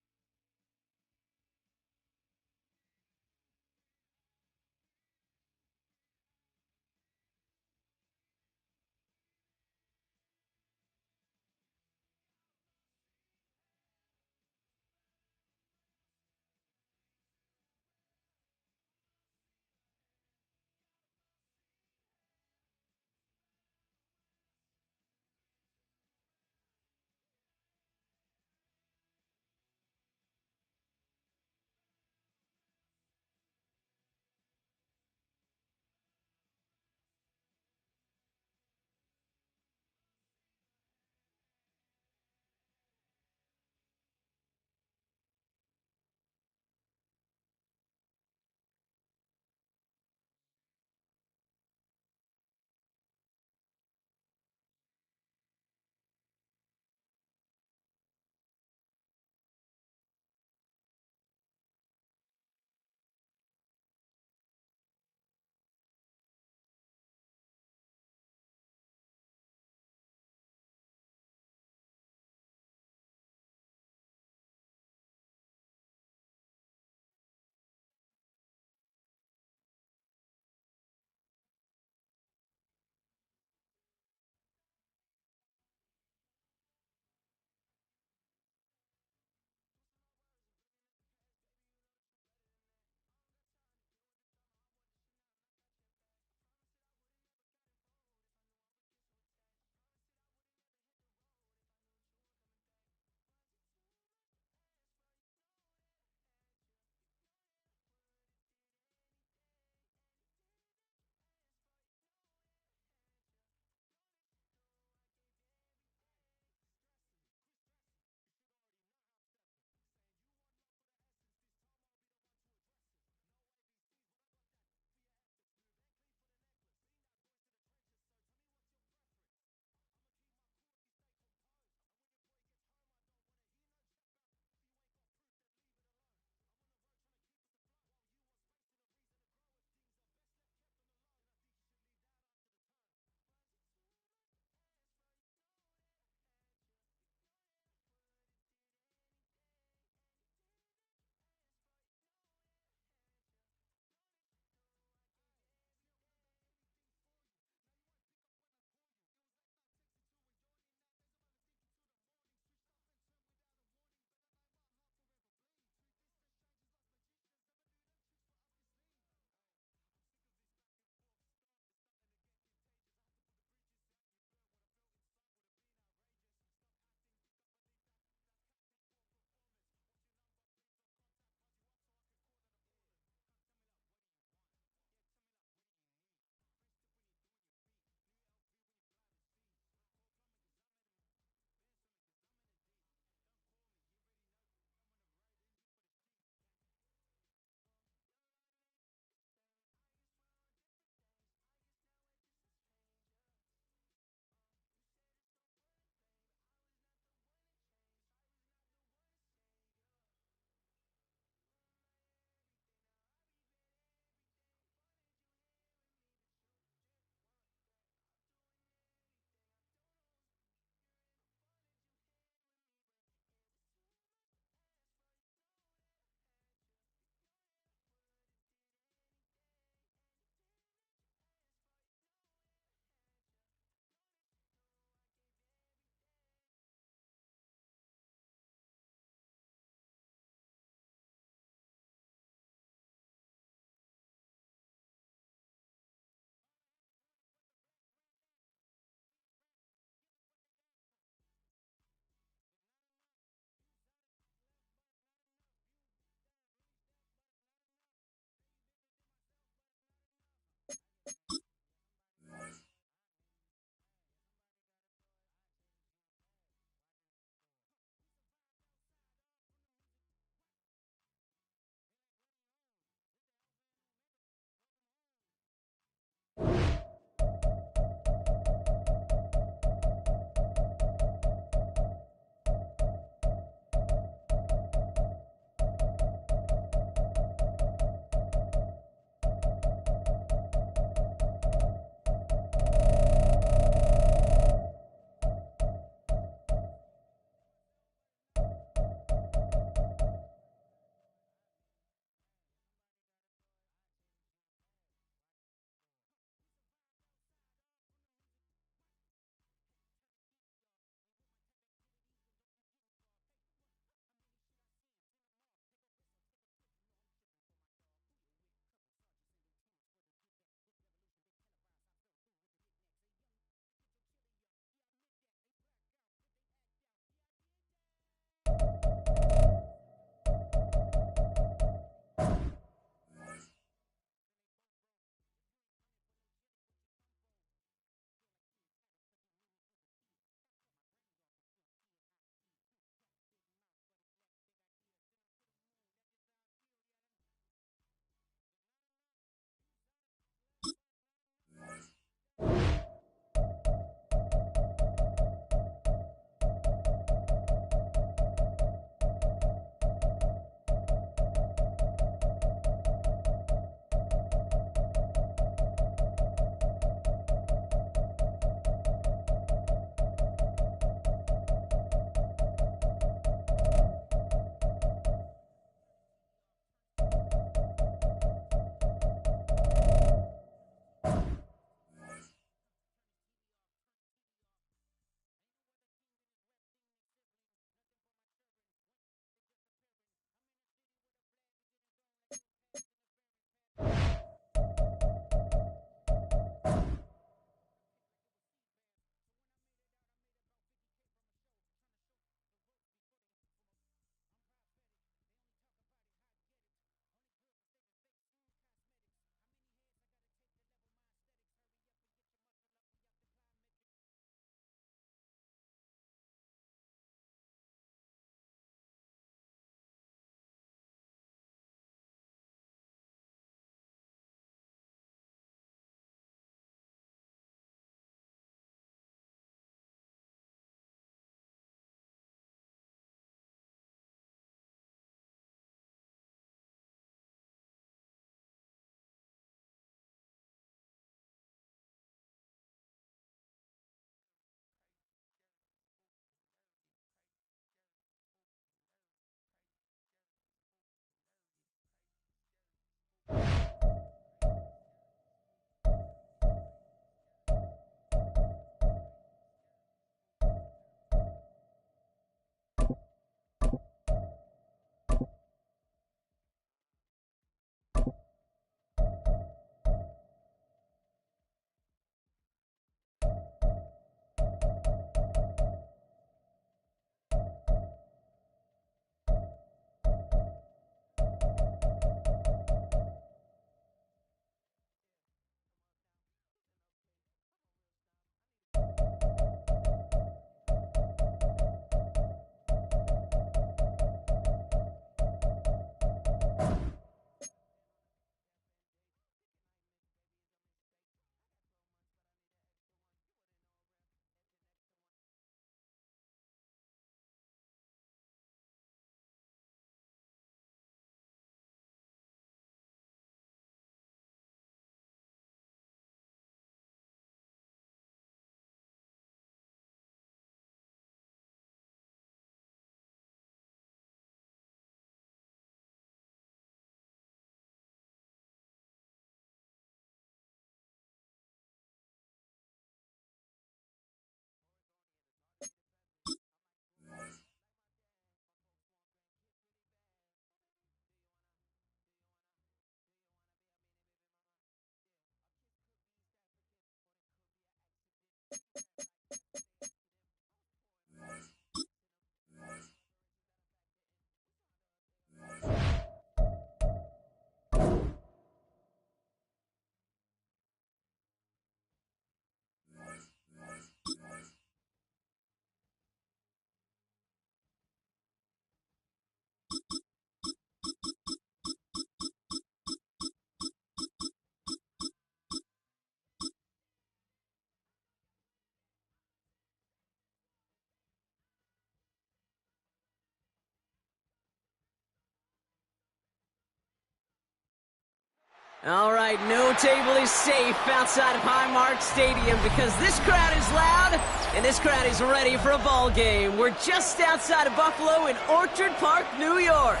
All right, no table is safe outside of Highmark Stadium because this crowd is loud and this crowd is ready for a ball game. We're just outside of Buffalo in Orchard Park, New York.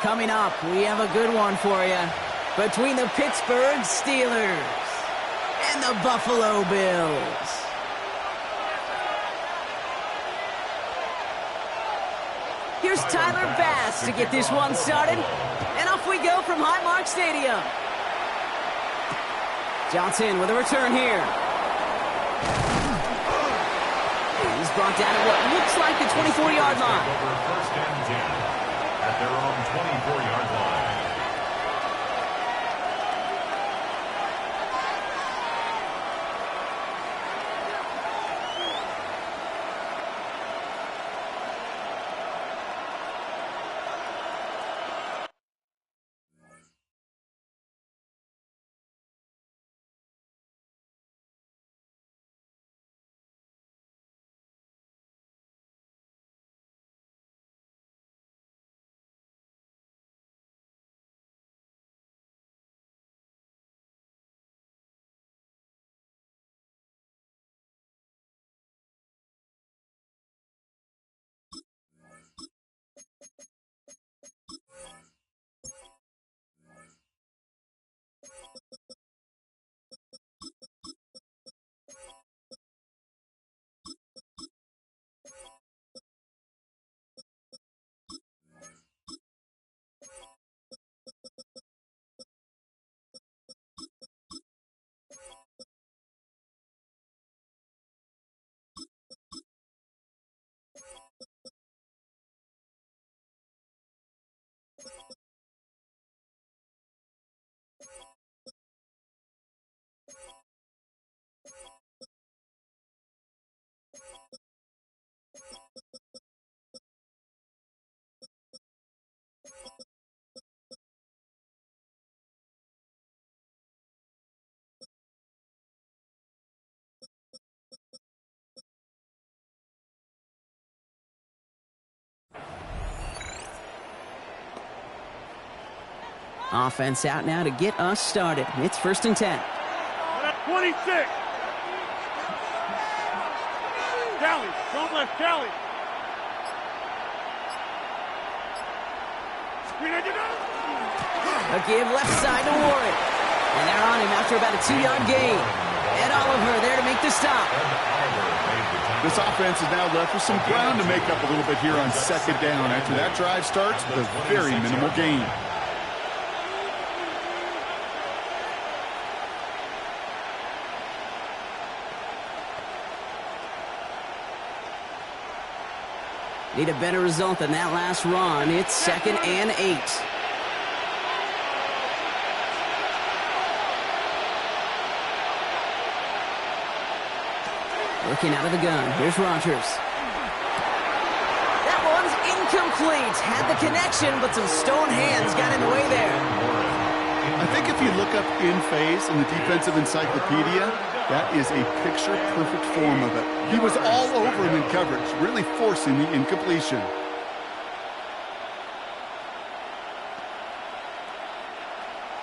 Coming up, we have a good one for you between the Pittsburgh Steelers and the Buffalo Bills. Here's Tyler Bass to get this one started, and off we go from Highmark Stadium. Johnson with a return here. He's brought down at what looks like the 24-yard line. Over first and 10 at their own 24-yard line. Offense out now to get us started. It's first and 10. 26. Callie, don't left Callie. A give left side to Warren. And they're on him after about a 2-yard gain. Ed Oliver there to make the stop. This offense is now left with some ground to make up a little bit here on second down after that drive starts with a very minimal gain. Need a better result than that last run. It's second and 8. Working out of the gun. Here's Rodgers. That one's incomplete. Had the connection, but some stone hands got in the way there. I think if you look up in phase in the defensive encyclopedia, that is a picture-perfect form of it. He was all over him in coverage, really forcing the incompletion.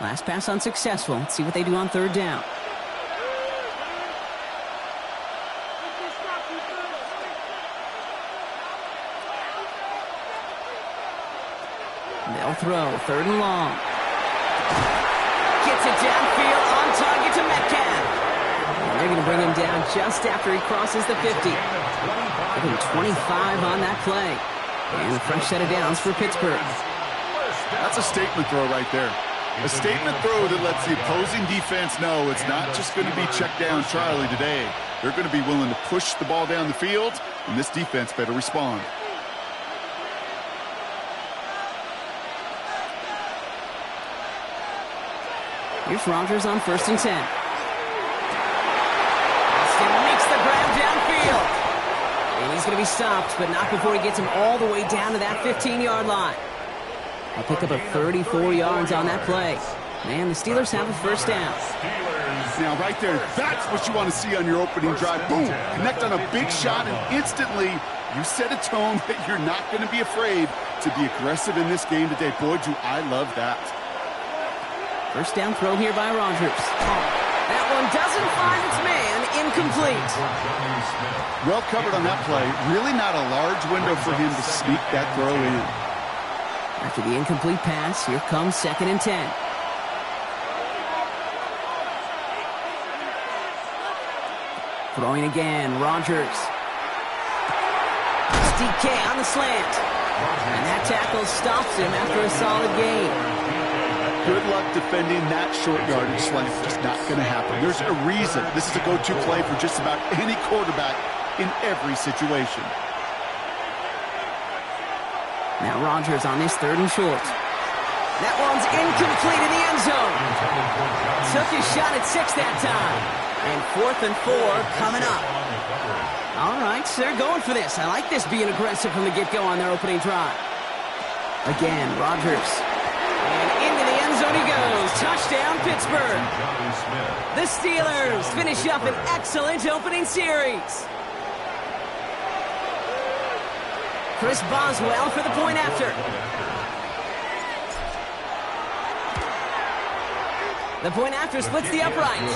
Last pass unsuccessful. Let's see what they do on third down. They'll throw. Third and long. Gets it downfield on target to Metcalf. And they're going to bring him down just after he crosses the 50. Give him 25 on that play. And a fresh set of downs for Pittsburgh. That's a statement throw right there. A statement throw that lets the opposing defense know it's not just going to be check down Charlie today. They're going to be willing to push the ball down the field, and this defense better respond. Here's Rodgers on first and 10. Austin makes the grab downfield. And he's going to be stopped, but not before he gets him all the way down to that 15-yard line. I'll pick up a 34 yards on that play. Man, the Steelers have a first down. Now, right there, that's what you want to see on your opening drive. Boom! Connect on a big shot, and instantly you set a tone that you're not going to be afraid to be aggressive in this game today. Boy, do I love that. First down throw here by Rodgers. That one doesn't find its man. Incomplete. Well covered on that play. Really not a large window for him to sneak that throw in. After the incomplete pass, here comes 2nd and 10. Throwing again, Rodgers. It's DK on the slant. And that tackle stops him after a solid gain. Good luck defending that short yardage slant. Just not going to happen. There's a reason. This is a go-to play for just about any quarterback in every situation. Now Rodgers on his 3rd and short. That one's incomplete in the end zone. Took his shot at 6 that time. And 4th and 4 coming up. All right, so they're going for this. I like this being aggressive from the get-go on their opening drive. Again, Rodgers. And into the end zone he goes. Touchdown, Pittsburgh. The Steelers finish up an excellent opening series. Chris Boswell for the point after. The point after splits the uprights.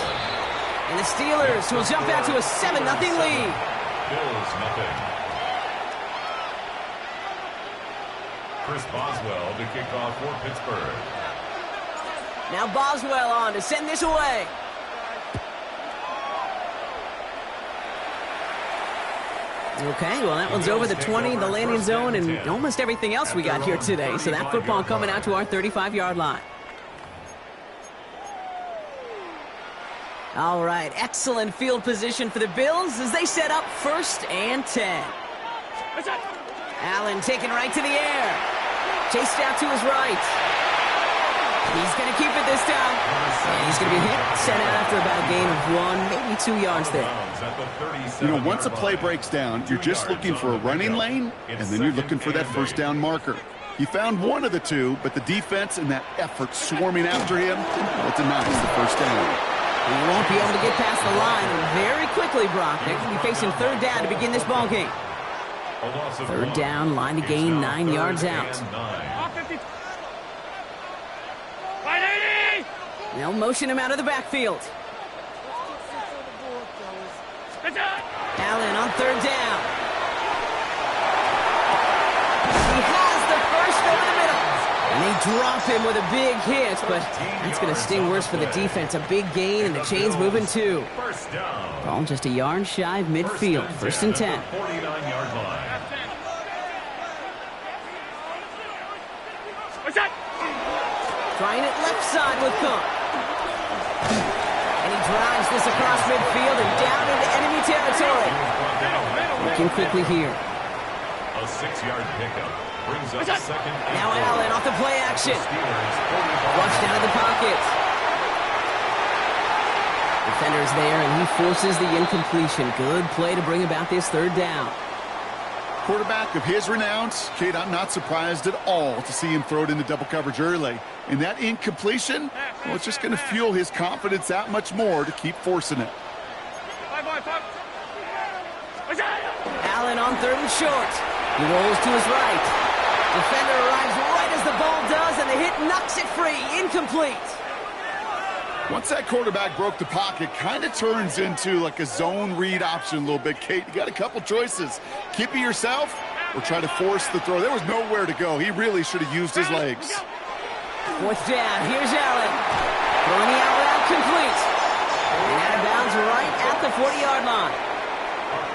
And the Steelers will jump out to a 7-0 lead. Bills nothing. Chris Boswell to kick off for Pittsburgh. Now Boswell on to send this away. Okay, well, that one's over the 20, the landing zone, and almost everything else we got here today. So that football coming out to our 35-yard line. All right, excellent field position for the Bills as they set up 1st and 10. Allen taken right to the air. Chased out to his right. He's going to keep it this time. And he's going to be hit, sent out after about a gain of 1, maybe 2 yards there. You know, once a play breaks down, you're just looking for a running lane, and then you're looking for that 1st down marker. He found one of the two, but the defense and that effort swarming after him, well, denies the 1st down. He won't be able to get past the line, and very quickly, Brock. They're going to be facing 3rd down to begin this ball game. 3rd down, line to gain 9 yards out. They'll motion him out of the backfield. Allen on 3rd down. He has the first over the middle. And they drop him with a big hit, but that's going to sting worse for the defense. A big gain, and the chain's moving too. Ball just a yard shy of midfield. 1st and 10. 49-yard line. Trying it left side with Cook. And he drives this across midfield and down into enemy territory. Looking quickly here. A 6-yard pickup brings up 2nd. Now Allen off the play action. Flushed out of the pocket. Defender's there, and he forces the incompletion. Good play to bring about this 3rd down. Quarterback of his renowns, Kate, I'm not surprised at all to see him throw it into double coverage early. And that incompletion, well, it's just going to fuel his confidence that much more to keep forcing it. Allen on 3rd and short. He rolls to his right. Defender arrives right as the ball does, and the hit knocks it free. Incomplete. Once that quarterback broke the pocket, kind of turns into like a zone read option a little bit. Kate, you got a couple choices. Keep it yourself or try to force the throw. There was nowhere to go. He really should have used his legs. 4th down. Here's Allen. Throwing the out route complete. And out of bounds right at the 40-yard line.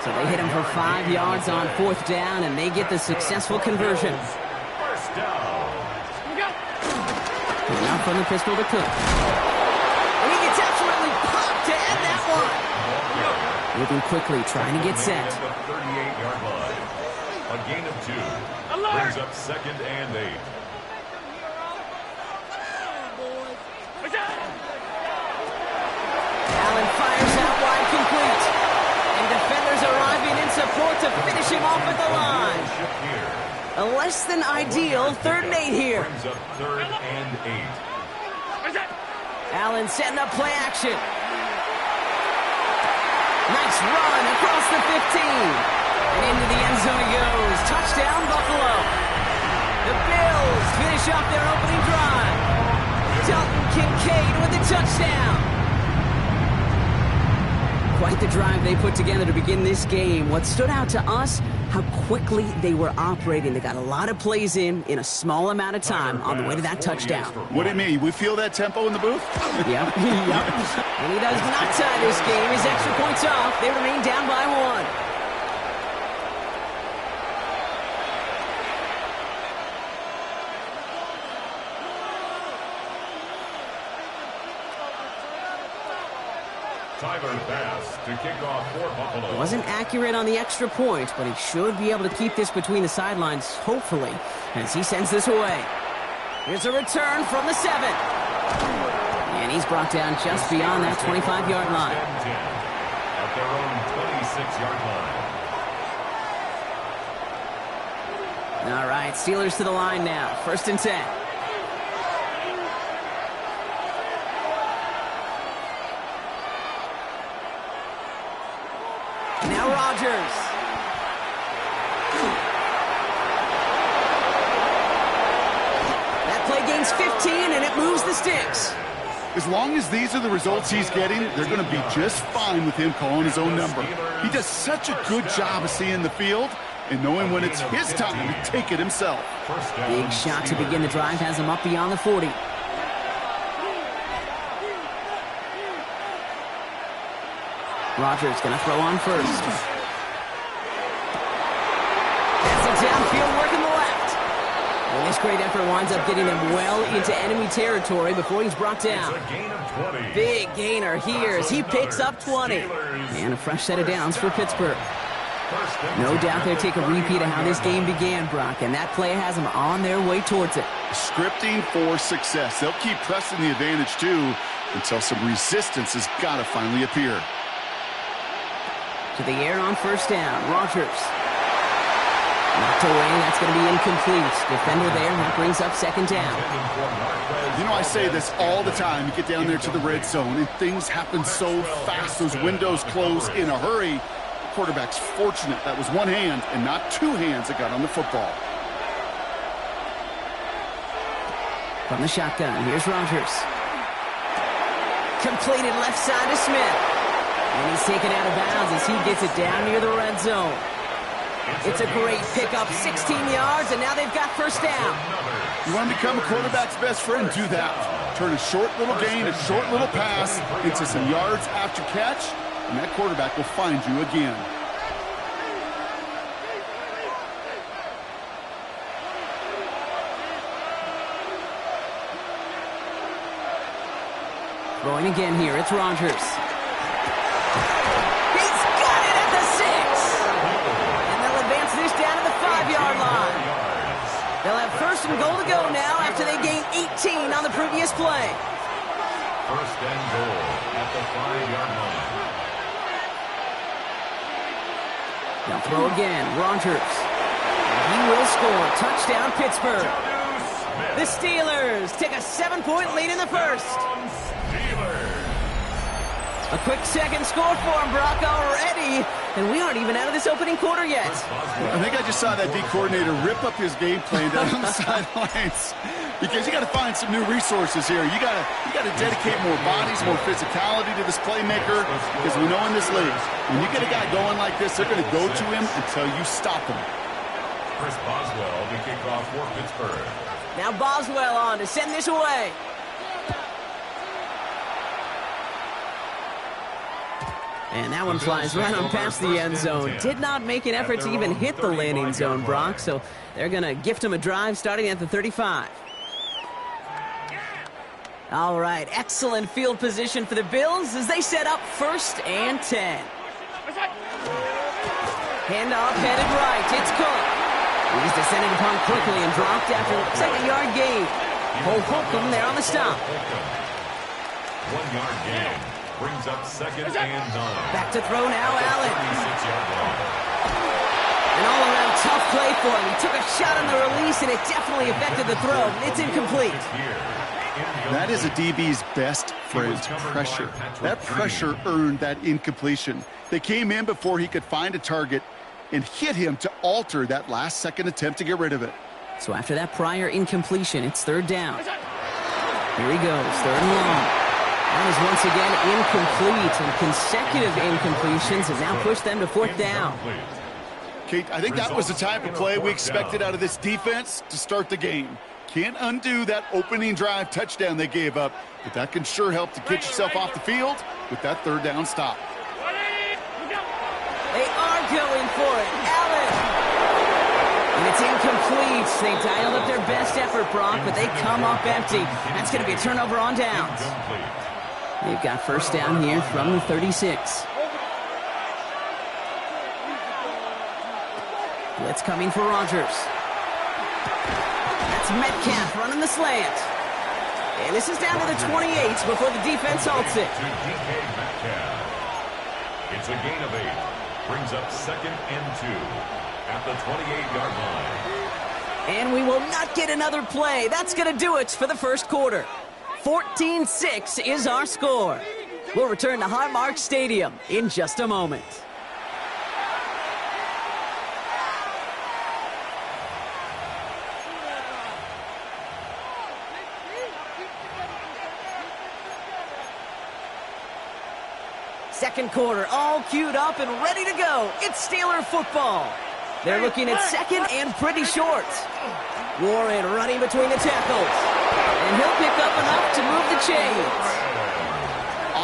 So they hit him for 5 yards on 4th down, and they get the successful conversion. 1st down. Now from the pistol to Cook. And he gets absolutely popped to end that one. Moving quickly, trying to get set. The 38-yard line. A gain of 2. Brings up 2nd and 8. Allen fires out wide complete. And defenders arriving in support to finish him off at the line. A less than ideal 3rd and 8 here. Brings up 3rd and 8. Allen setting up play action. Nice run across the 15. And into the end zone he goes. Touchdown, Buffalo. The Bills finish off their opening drive. Dalton Kincaid Kincaid with the touchdown. Quite the drive they put together to begin this game. What stood out to us, how quickly they were operating. They got a lot of plays in a small amount of time on the way to that touchdown. What do you mean? We feel that tempo in the booth? Yep. And he does not tie this game. His extra points off. They remain down by 1. To kick off for Buffalo. Wasn't accurate on the extra point, but he should be able to keep this between the sidelines, hopefully, as he sends this away. Here's a return from the 7. And he's brought down just beyond that 25-yard line. At their own 26-yard line. All right, Steelers to the line now. 1st and 10. Now Rodgers. That play gains 15, and it moves the sticks. As long as these are the results he's getting, they're going to be just fine with him calling his own number. He does such a good job of seeing the field and knowing when it's his time to take it himself. Big shot to begin the drive has him up beyond the 40. Rodgers going to throw on first. That's a downfield work in the left. And this great effort winds up getting them well into enemy territory before he's brought down. Big gainer here as he picks up 20. And a fresh set of downs for Pittsburgh. No doubt they'll take a repeat of how this game began, Brock, and that play has them on their way towards it. Scripting for success. They'll keep pressing the advantage, too, until some resistance has got to finally appear. To the air on 1st down. Rodgers. Knocked away. That's going to be incomplete. Defender there. That brings up 2nd down. You know, I say this all the time. You get down there to the red zone, and things happen so fast. Those windows close in a hurry. The quarterback's fortunate that was one hand and not two hands that got on the football. From the shotgun, here's Rodgers. Completed left side to Smith. And he's taken out of bounds as he gets it down near the red zone. It's a great pickup, 16 yards, and now they've got 1st down. You want to become a quarterback's best friend? Do that. Turn a short little gain, a short little pass into some yards after catch, and that quarterback will find you again. Throwing again here, it's Rodgers. They'll have 1st and goal to go now after they gain 18 on the previous play. 1st and goal at the 5-yard line. They'll throw again. Rodgers. He will score. Touchdown, Pittsburgh. The Steelers take a 7-point lead in the 1st. A quick 2nd score for him, Brock, already. And we aren't even out of this opening quarter yet. I think I just saw that D coordinator rip up his game plan down on the sidelines. Because you got to find some new resources here. You got to dedicate more bodies, more physicality to this playmaker. Because we know in this league, when you get a guy going like this, they're going to go to him until you stop him. Chris Boswell to kick off for Pittsburgh. Now Boswell on to send this away. And that one flies right on past the end zone. Did not make an effort to even hit the landing zone, Brock. So they're going to gift him a drive starting at the 35. All right, excellent field position for the Bills as they set up 1st and 10. Handoff headed right. It's Cook. He's descended upon quickly and dropped after looks like a yard gain. Holcomb there on the stop. 1 yard gain. Brings up 2nd and 9. Back to throw now, Allen. An all-around tough play for him. He took a shot on the release, and it definitely affected the throw. It's incomplete. That is a DB's best friend, pressure. That pressure earned that incompletion. They came in before he could find a target and hit him to alter that last-second attempt to get rid of it. So after that prior incompletion, it's 3rd down. Here he goes, 3rd and long. That is once again incomplete, and consecutive incompletions have now pushed them to 4th down. Kate, I think that was the type of play we expected out of this defense to start the game. Can't undo that opening drive touchdown they gave up, but that can sure help to get yourself off the field with that 3rd down stop. They are going for it. Allen. And it's incomplete. They dialed up their best effort, Brock, but they come up empty. That's going to be a turnover on downs. They've got 1st down here from the 36. Blitz coming for Rodgers. That's Metcalf running the slant. And this is down to the 28 before the defense halts it. It's a gain of 8. Brings up 2nd and 2 at the 28-yard line. And we will not get another play. That's going to do it for the 1st quarter. 14-6 is our score. We'll return to Highmark Stadium in just a moment. Second quarter, all queued up and ready to go. It's Steeler football. They're looking at 2nd and pretty short. Warren running between the tackles. And he'll pick up enough to move the chains.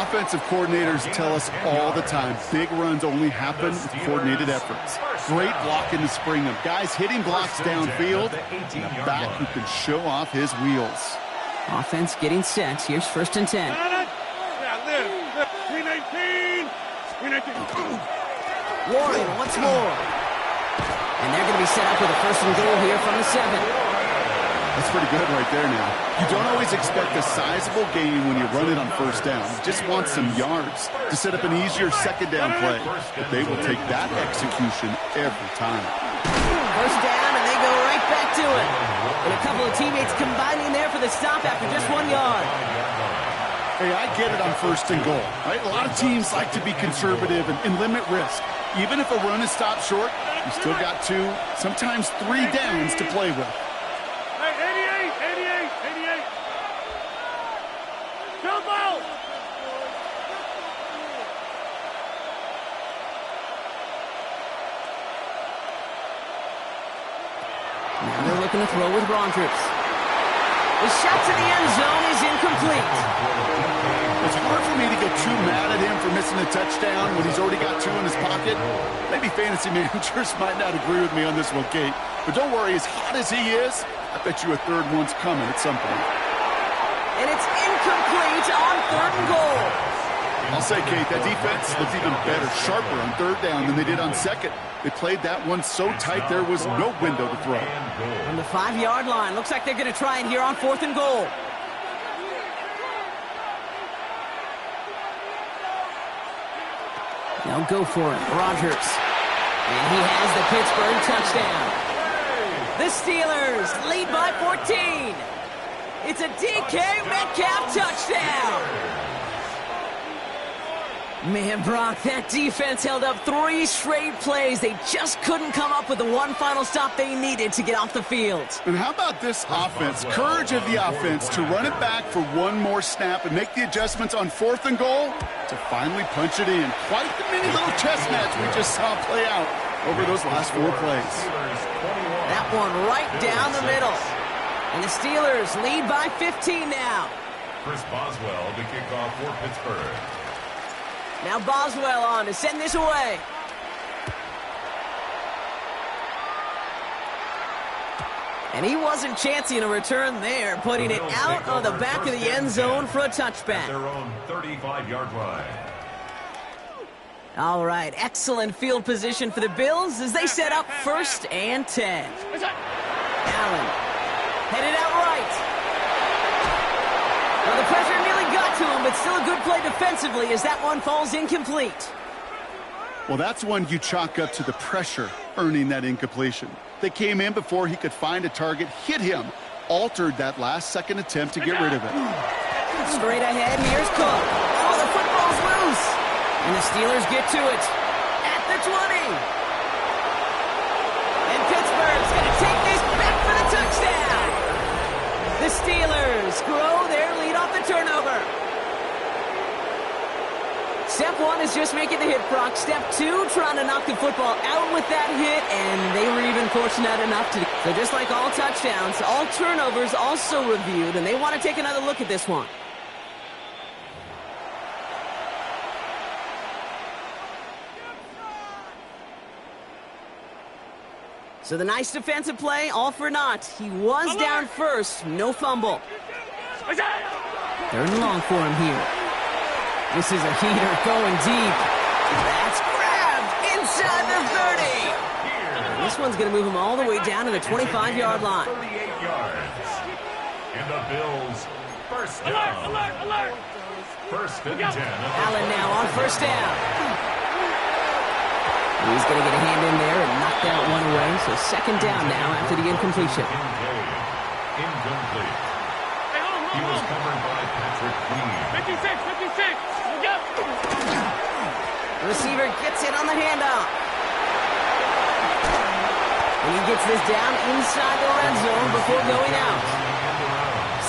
Offensive coordinators tell us all the time, big runs only happen with coordinated efforts. Great blocking to spring them. Guys hitting blocks downfield, and a back who can show off his wheels. Offense getting set. Here's 1st and 10. Warren once more. And they're going to be set up with a 1st and goal here from the 7. That's pretty good right there now. You don't always expect a sizable gain when you run it on 1st down. You just want some yards to set up an easier 2nd down play. But they will take that execution every time. 1st down, and they go right back to it. And a couple of teammates combining there for the stop after just 1 yard. Hey, I get it on 1st and goal, right? A lot of teams like to be conservative and limit risk. Even if a run is stopped short, you still got 2, sometimes 3 downs to play with. Hey, 88. Jump out! Now they're looking to throw with Rodgers. The shot to the end zone is incomplete. It's hard for me to get too mad at him for missing a touchdown when he's already got 2 in his pocket. Maybe fantasy managers might not agree with me on this one, Kate. But don't worry, as hot as he is, I bet you a 3rd one's coming at some point. And it's incomplete on 3rd and goal. I'll say, Kate, that defense looked even better, sharper on 3rd down than they did on 2nd. They played that one so tight there was no window to throw. From the 5-yard line, looks like they're going to try it here on 4th and goal. They'll go for it, Rodgers. And he has the Pittsburgh touchdown. The Steelers lead by 14. It's a DK Metcalf touchdown. Man, Brock, that defense held up 3 straight plays. They just couldn't come up with the one final stop they needed to get off the field. And how about this offense? Courage of the offense to run it back for 1 more snap and make the adjustments on 4th and goal to finally punch it in. Quite the mini little chess match we just saw play out over those last 4 plays. That one right down the middle. And the Steelers lead by 15 now. Chris Boswell to kick off for Pittsburgh. Now Boswell on to send this away. And he wasn't chancing a return there, putting it out on the back of the end zone for a touchback. Their own 35-yard line. All right, excellent field position for the Bills as they set up 1st and 10. Allen headed out right. Well, the pressure nearly got to him, but still a good play defensively as that one falls incomplete. Well, that's one you chalk up to the pressure earning that incompletion. They came in before he could find a target, hit him, altered that last-second attempt to get rid of it. Straight ahead, here's Cook. Oh, the football's loose. And the Steelers get to it at the 20. And Pittsburgh's going to take this back for the touchdown. The Steelers grow their lead 1 is just making the hit, Brock. Step 2, trying to knock the football out with that hit, and they were even fortunate enough to. So just like all touchdowns, all turnovers also reviewed, and they want to take another look at this one. So the nice defensive play, all for naught. He was down first, no fumble. 3rd and long for him here. This is a heater going deep. That's grabbed inside the 30. And this one's going to move him all the way down to the 25-yard line. 38 yards. And the Bills first down. Alert! First and 10. Allen now on first down. He's going to get a hand in there and knock that one away. So 2nd down now after the incompletion. Incomplete. He was covered by Patrick Queen. 56. Look up. The receiver gets it on the handoff. And he gets this down inside the red zone before going out.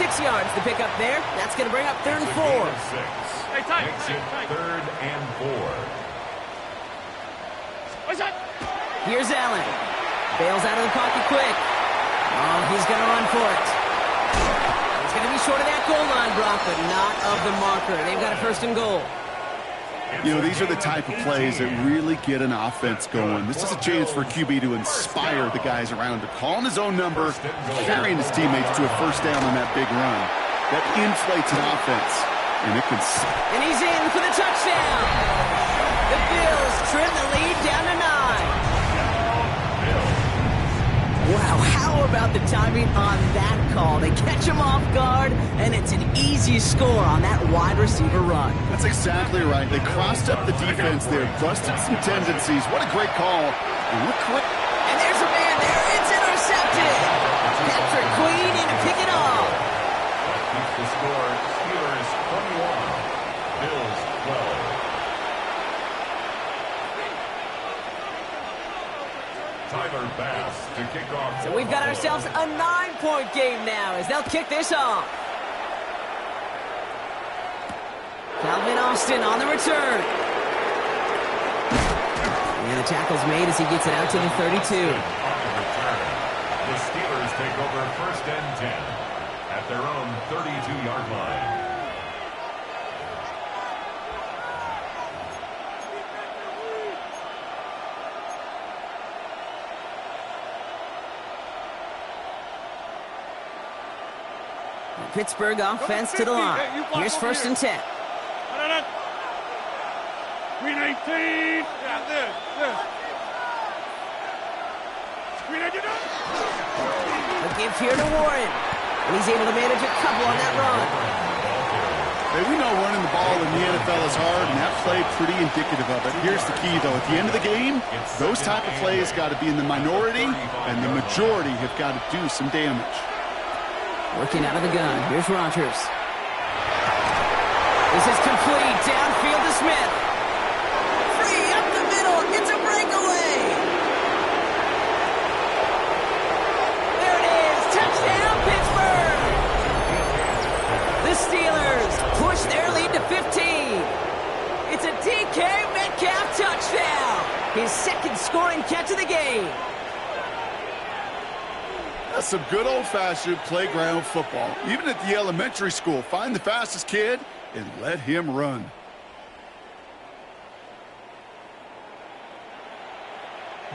6 yards to pick up there. That's going to bring up 3rd and 4. Hey, tight. Makes it 3rd and 4. Here's Allen. Bails out of the pocket quick. Oh, he's going to run for it. He's going to be short of that goal line, Brock, but not of the marker. They've got a 1st and goal. You know, these are the type of plays that really get an offense going. This is a chance for QB to inspire the guys around him, calling his own number, carrying his teammates to a 1st down on that big run. That inflates an offense, and it can... And he's in for the touchdown. The Bills trim the lead down to 9. Wow, how about the timing on that call? They catch him off guard, and it's an easy score on that wide receiver run. That's exactly right. They crossed up the defense there, busted some tendencies. What a great call. And look quick. And there's a man there. It's intercepted. Patrick Queen in to pick it off. Keeps the score. Steelers 21. Bills 12. Tyler Bass to kick off. So we've got ourselves a 9-point game now as they'll kick this off. Calvin Austin on the return. And the tackle's made as he gets it out to the 32. On the return, the Steelers take over 1st and 10 at their own 32-yard line. Pittsburgh offense to the line. Here's 1st and 10. Screen 18. Yeah, this. Screen 18. A give here to Warren. And he's able to manage a couple on that run. Hey, we know running the ball in the NFL is hard, and that play pretty indicative of it. Here's the key, though. At the end of the game, those type of plays got to be in the minority, and the majority have got to do some damage. Working out of the gun. Here's Rodgers. This is complete. Downfield to Smith. Free up the middle. It's a breakaway. There it is. Touchdown, Pittsburgh. The Steelers push their lead to 15. It's a DK Metcalf touchdown. His 2nd scoring catch of the game. That's some good old-fashioned playground football. Even at the elementary school, find the fastest kid and let him run.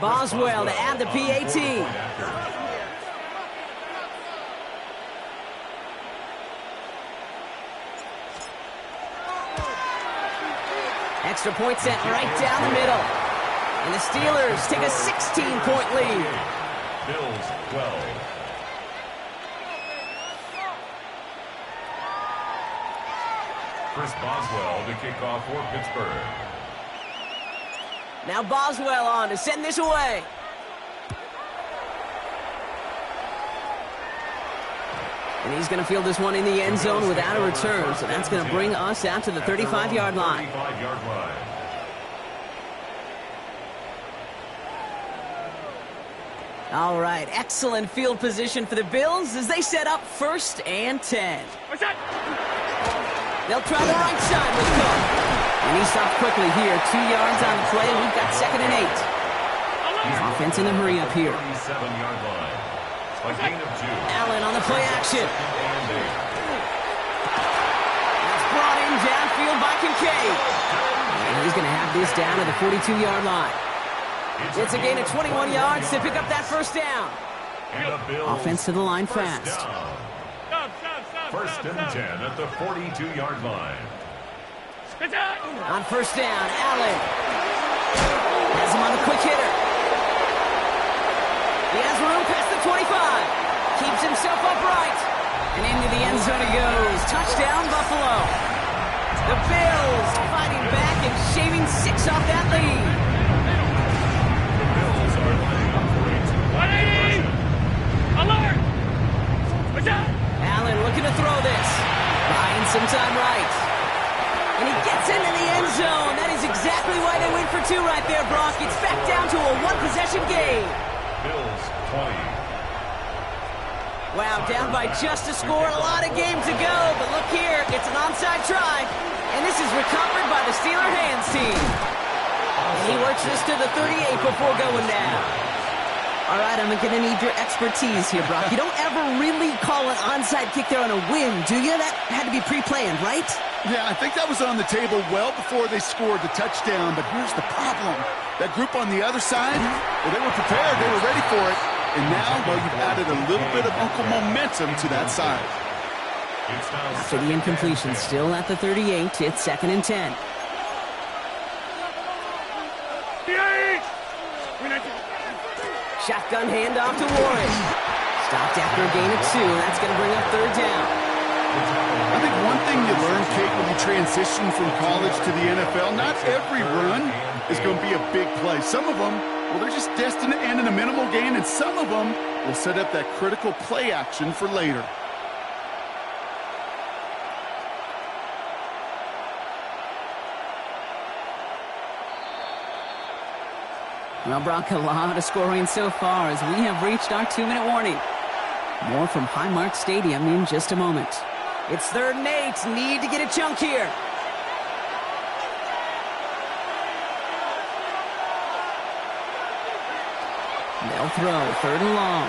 Boswell to add the PAT. Extra point set right down the middle. And the Steelers take a 16-point lead. Bills 12. Chris Boswell to kick off for Pittsburgh. Now Boswell on to send this away. And he's going to field this one in the end zone without a return. So that's going to bring us out to the 35-yard line. 35-yard line. All right, excellent field position for the Bills as they set up 1st and 10. What's that? They'll try the right side with Cook. And he stopped quickly here. 2 yards on the play. We've got 2nd and 8. Offense in the hurry up here. 37-yard line. A gain of 2. Allen on the play action. That's brought in downfield by Kincaid. And he's going to have this down to the 42-yard line. It's a gain of 21 yards to pick up that first down. Offense to the line fast. First and 10 at the 42-yard line. On first down, Allen has him on the quick hitter. He has room past the 25. Keeps himself upright. And into the end zone he goes. Touchdown, Buffalo. The Bills fighting back and shaving 6 off that lead. The Bills are lining up for a 2-point conversion. Alert! Allen looking to throw this. Buying some time right. And he gets into the end zone. That is exactly why they went for 2 right there, Brock. It's back down to a 1-possession game. Bills 20. Wow, down by just a score. A lot of game to go. But look here, it's an onside try. And this is recovered by the Steeler hands team. And he works this to the 38 before going down. All right, I'm going to need your expertise here, Brock. You don't ever really call an onside kick there on a win, do you? That had to be pre-planned, right? Yeah, I think that was on the table well before they scored the touchdown, but here's the problem. That group on the other side, well, they were prepared. They were ready for it. And now, well, you've added a little bit of Uncle momentum to that side. After the incompletion, still at the 38, it's 2nd and 10. Shotgun handoff to Warren. Stopped after a gain of 2, and that's going to bring up 3rd down. I think one thing you learn, Kate, when you transition from college to the NFL, not every run is going to be a big play. Some of them, well, they're just destined to end in a minimal gain, and some of them will set up that critical play action for later. Well, Brock, a lot of scoring so far as we have reached our 2-minute warning. More from Highmark Stadium in just a moment. It's 3rd and 8. Need to get a chunk here. They'll throw. 3rd and long.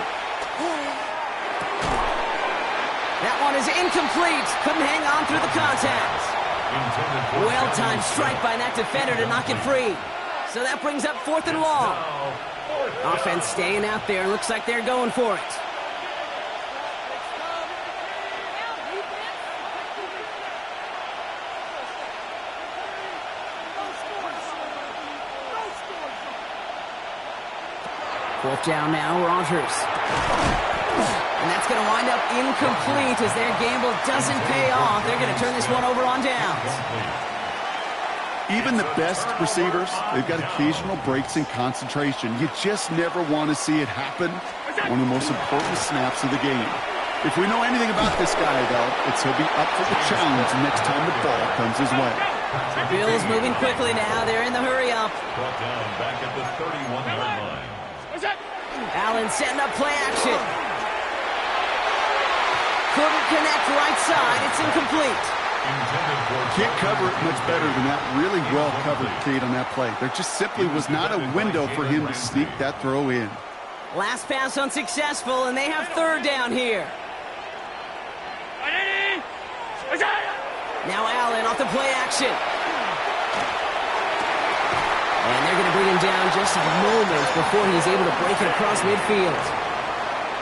That one is incomplete. Couldn't hang on through the contact. Well-timed strike by that defender to knock it free. So that brings up 4th and long. Offense staying out there. Looks like they're going for it. Fourth down now, Rodgers. And that's going to wind up incomplete as their gamble doesn't pay off. They're going to turn this one over on downs. Even the best receivers, they've got occasional breaks in concentration. You just never want to see it happen. One of the most important snaps of the game. If we know anything about this guy, though, it's he'll be up for the challenge next time the ball comes his way. Bills moving quickly now. They're in the hurry up. Brought down back at the 31-yard line. Allen setting up play action. Couldn't connect right side. It's incomplete. Can't cover it much better than that. Really well covered, Kate, on that play. There just simply was not a window for him to sneak that throw in. Last pass unsuccessful, and they have 3rd down here. Now Allen off the play action. And they're going to bring him down just moments before he's able to break it across midfield.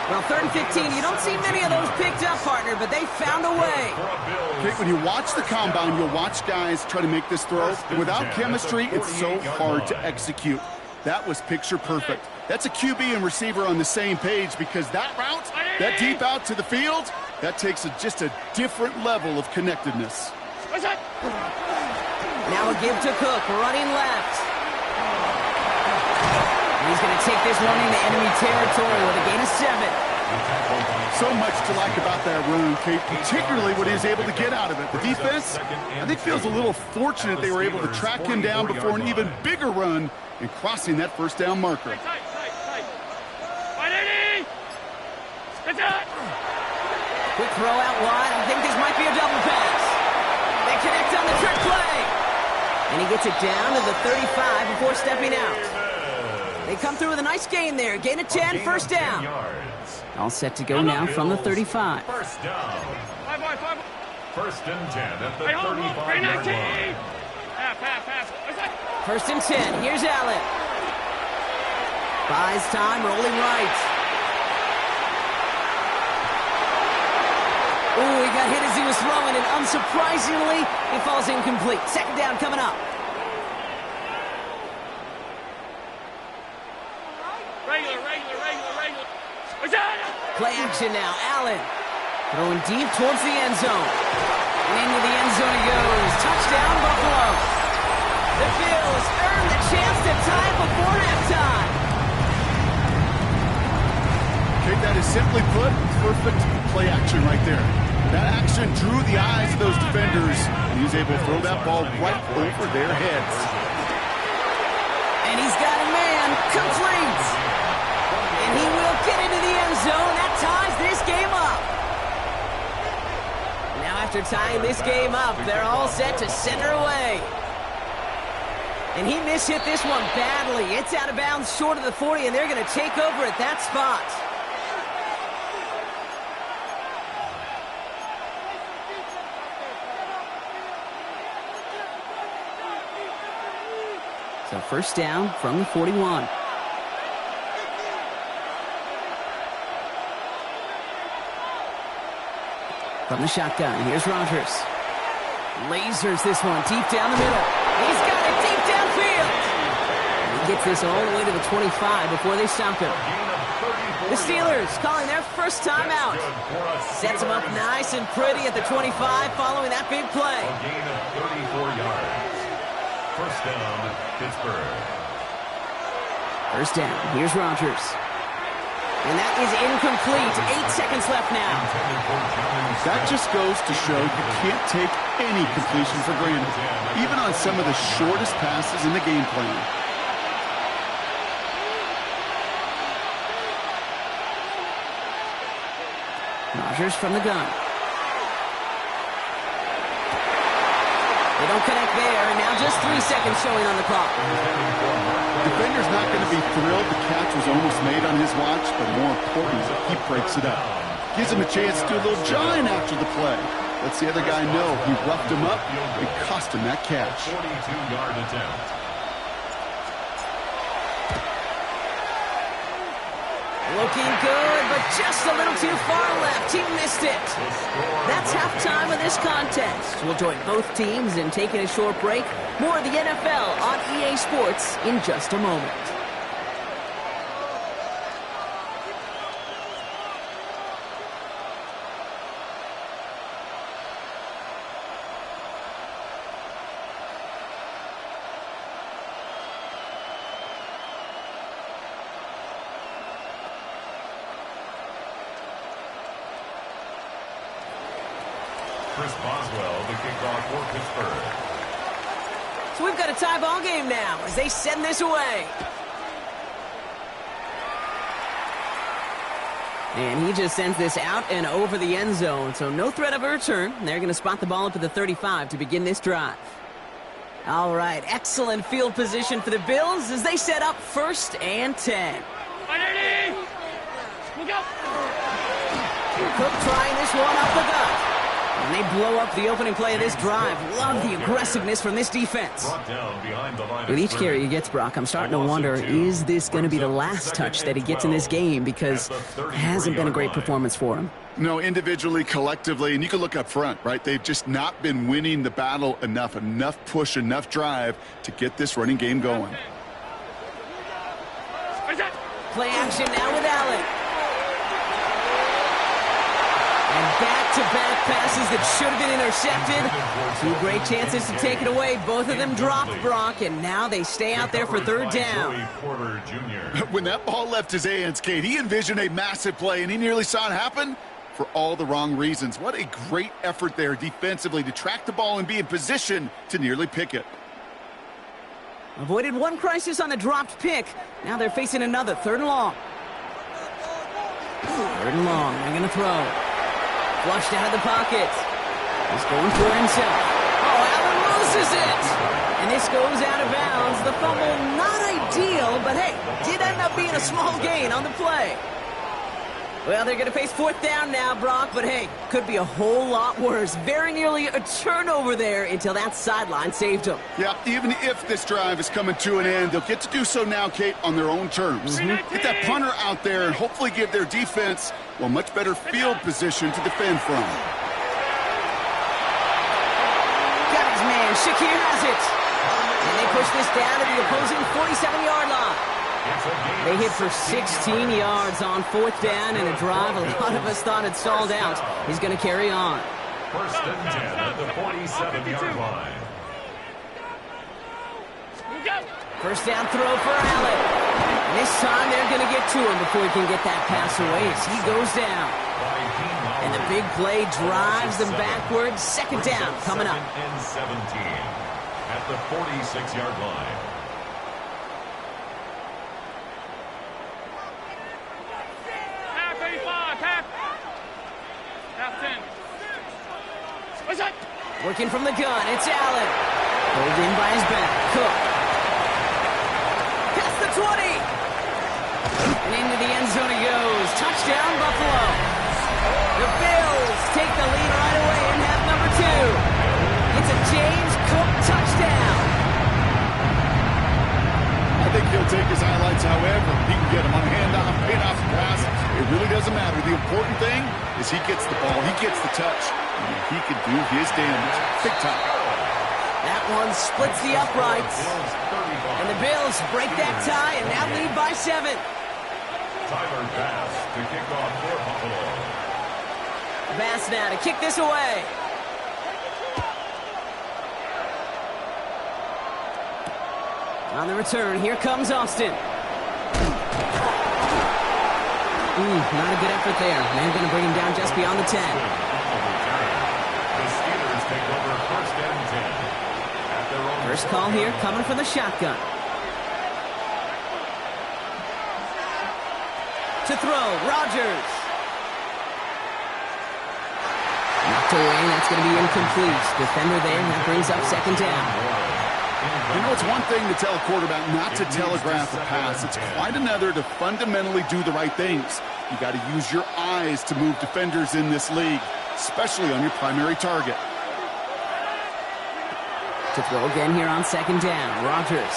Well, 3rd and 15, you don't see many of those picked up, partner, but they found a way. Kate, when you watch the combine, you'll watch guys try to make this throw. Without chemistry, it's so hard to execute. That was picture perfect. That's a QB and receiver on the same page because that route, that deep out to the field, that takes just a different level of connectedness. Now a give to Cook, running left. He's going to take this one into enemy territory with a gain of 7. So much to like about that run, Kate, particularly what he was able to get out of it. The defense, I think, feels a little fortunate they were able to track him down before an even bigger run and crossing that first down marker. Quick throw out wide. I think this might be a double pass. They connect on the trick play. And he gets it down to the 35 before stepping out. They come through with a nice gain there. Gain of 10, first down. All set to go now from the 35. First down. 5. First and 10 at the 35-yard line. Pass. First and 10. Here's Allen. Buys time, rolling right. Ooh, he got hit as he was throwing, and unsurprisingly, he falls incomplete. Second down coming up. Regular. Play action now. Allen throwing deep towards the end zone. And into the end zone he goes. Touchdown, Buffalo. The Bills earn the chance to tie it before halftime. Okay, that is simply put, perfect play action right there. That action drew the eyes of those defenders, and he was able to throw that ball right over their heads. And he's got a man, complete. And he will get into the end zone. That ties this game up. Now after tying this game up, they're all set to center away. And he mishit this one badly. It's out of bounds short of the 40, and they're going to take over at that spot. So first down from the 41. From the shotgun, here's Rodgers. Lasers this one deep down the middle. He's got it deep downfield. He gets this all the way to the 25 before they stop him. The Steelers calling their first time out. Sets him up nice and pretty at the 25 following that big play. A gain of 34 yards. First down, Pittsburgh. First down, here's Rodgers. And that is incomplete. 8 seconds left now. That just goes to show you can't take any completion for granted, even on some of the shortest passes in the game plan. Rodgers from the gun. They don't connect there, and now just 3 seconds showing on the clock. Defender's not going to be thrilled the catch was almost made on his watch, but more important, he breaks it up. Gives him a chance to do a little jawing after the play. Lets the other guy know he roughed him up and cost him that catch. 42-yard attempt. Looking good, but just a little too far left. He missed it. That's halftime of this contest. We'll join both teams in taking a short break. More of the NFL on EA Sports in just a moment. Chris Boswell, the kickoff for Pittsburgh. So we've got a tie ball game now as they send this away. And he just sends this out and over the end zone, so no threat of a return. They're going to spot the ball up at the 35 to begin this drive. All right, excellent field position for the Bills as they set up first and 10. Look out! Cook trying this one up the gut. And they blow up the opening play of this drive. Love the aggressiveness from this defense. With each carry he gets, Brock, I'm starting to wonder, is this going to be the last touch that he gets in this game? Because it hasn't been a great performance for him. No, individually, collectively, and you can look up front, right? They've just not been winning the battle enough push, enough drive to get this running game going. Play action now with Allen. And back-to-back passes that should have been intercepted. 2 great chances to take it away. Both of them dropped, Brock, and now they stay out there for third down. When that ball left his hands, Kate, he envisioned a massive play, and he nearly saw it happen for all the wrong reasons. What a great effort there defensively to track the ball and be in position to nearly pick it. Avoided one crisis on the dropped pick. Now they're facing another. 3rd and long. 3rd and long. They're going to throw. Flushed out of the pocket. He's going for himself. Oh, Allen loses it. And this goes out of bounds. The fumble, not ideal, but hey, did end up being a small gain on the play. Well, they're going to face fourth down now, Brock, but hey, could be a whole lot worse. Very nearly a turnover there until that sideline saved them. Yeah, even if this drive is coming to an end, they'll get to do so now, Kate, on their own terms. Get that punter out there and hopefully give their defense, well, much better field position to defend from. Got his man. Shakir has it. And they push this down to the opposing 47-yard line. They hit for 16 yards on fourth down and a drive a lot of us thought had stalled out. He's going to carry on. First and 10 at the 47-yard line. First down throw for Allen. And this time they're going to get to him before he can get that pass away as he goes down. And the big play drives them backwards. Second down coming up. And 17 at the 46-yard line. Working from the gun, it's Allen. Pulled in by his back. Cook. Past the 20. And into the end zone he goes. Touchdown, Buffalo. The Bills take the lead right away in half number 2. It's a James Cook touchdown. I think he'll take his highlights however he can get them on handoff, pass, pass. It really doesn't matter. The important thing is he gets the ball, he gets the touch, and he can do his damage. Big time. That one splits the uprights. And the Bills break that tie and now lead by 7. Tyler Bass to kick off for Buffalo. Bass now to kick this away. On the return, here comes Austin. Not a good effort there. Man going to bring him down just beyond the 10. The Steelers take over first and 10. At their own First call here coming from the shotgun. To throw, Rodgers. Knocked away, and that's going to be incomplete. Defender there, and that brings up second down. You know, it's one thing to tell a quarterback not to telegraph a pass. It's quite another to fundamentally do the right things. You got to use your eyes to move defenders in this league, especially on your primary target. To throw again here on second down, Rodgers.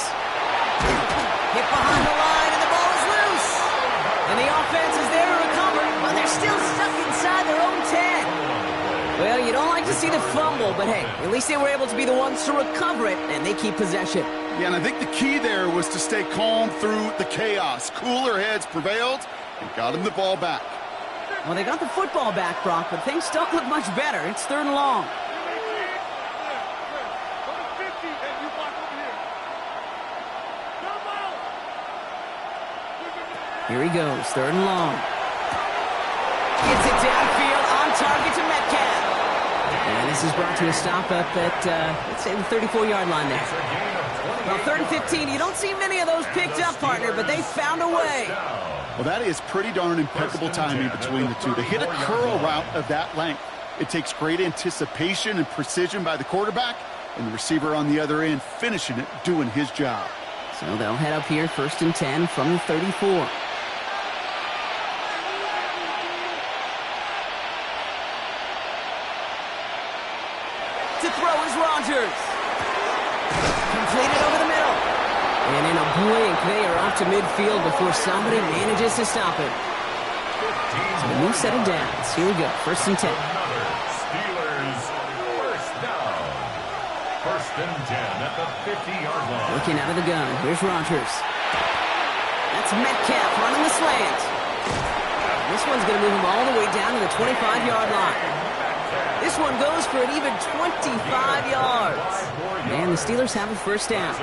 Hit behind the line, and the ball is loose. And the offense is there to recover, but they're still stuck inside their own 10. Well, you don't like to see the fumble, but hey, at least they were able to be the ones to recover it, and they keep possession. Yeah, and I think the key there was to stay calm through the chaos. Cooler heads prevailed and got him the ball back. Well, they got the football back, Brock, but things don't look much better. It's third and long. Here he goes, third and long. Gets it downfield, on target to Metcalf. And this is brought to a stop up at, let's say, the 34-yard line there. Well, third and 15, you don't see many of those picked up, partner, but they found a way. Well, that is pretty darn impeccable timing between the two. They hit a curl route of that length. It takes great anticipation and precision by the quarterback, and the receiver on the other end finishing it, doing his job. So they'll head up here, first and 10 from the 34. To throw is Rodgers. Completed over the middle. And in a blink, they are off to midfield before somebody manages to stop it. So a new set of downs. Here we go, first and 10. Steelers first down. First and 10 at the 50-yard line. Looking out of the gun, here's Rodgers. That's Metcalf running the slant. This one's going to move him all the way down to the 25-yard line. This one goes for an even 25 yards. And the Steelers have a first down.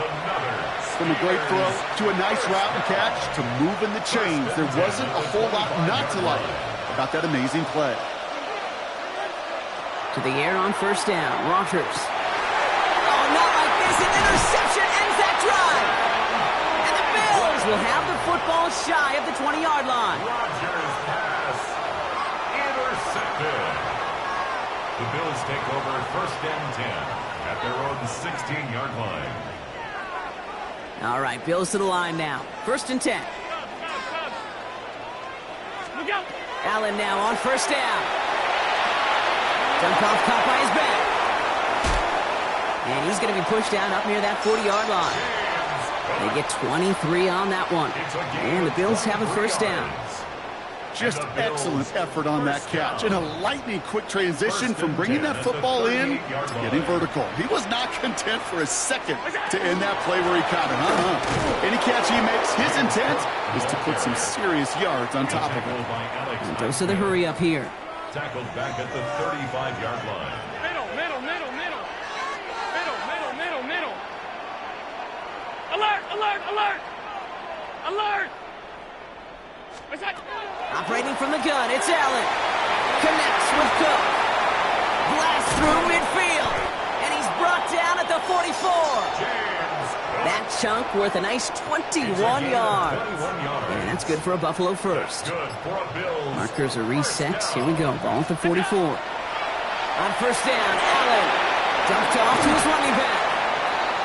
From a great throw to a nice route and catch to moving the chains. There wasn't a whole lot not to like about that amazing play. To the air on first down, Rodgers. Oh, not like this. An interception ends that drive. And the Bills will have the football shy of the 20-yard line. Rodgers pass intercepted. The Bills take over 1st and 10 at their own 16-yard line. All right, Bills to the line now. 1st and 10. Look out. Allen now on 1st down. Dump off caught by his back. And he's going to be pushed down up near that 40-yard line. They get 23 on that one. And the Bills have a 1st down. Just excellent effort on that catch. And a lightning quick transition from bringing that football in to getting vertical. He was not content for a second to end that play where he caught it. Any catch he makes, his intent is to put some serious yards on top of it. And those are the hurry up here. Tackled back at the 35-yard line. Middle, middle, middle, middle. Middle, middle, middle, middle. Alert, alert, alert. Alert. What's that? Operating from the gun, it's Allen. Connects with Cook. Blast through midfield. And he's brought down at the 44. That chunk worth a nice 21 yards. And that's good for a Buffalo first. Markers are reset. Here we go. Ball at the 44. On 1st down, Allen. Dumped off to his running back.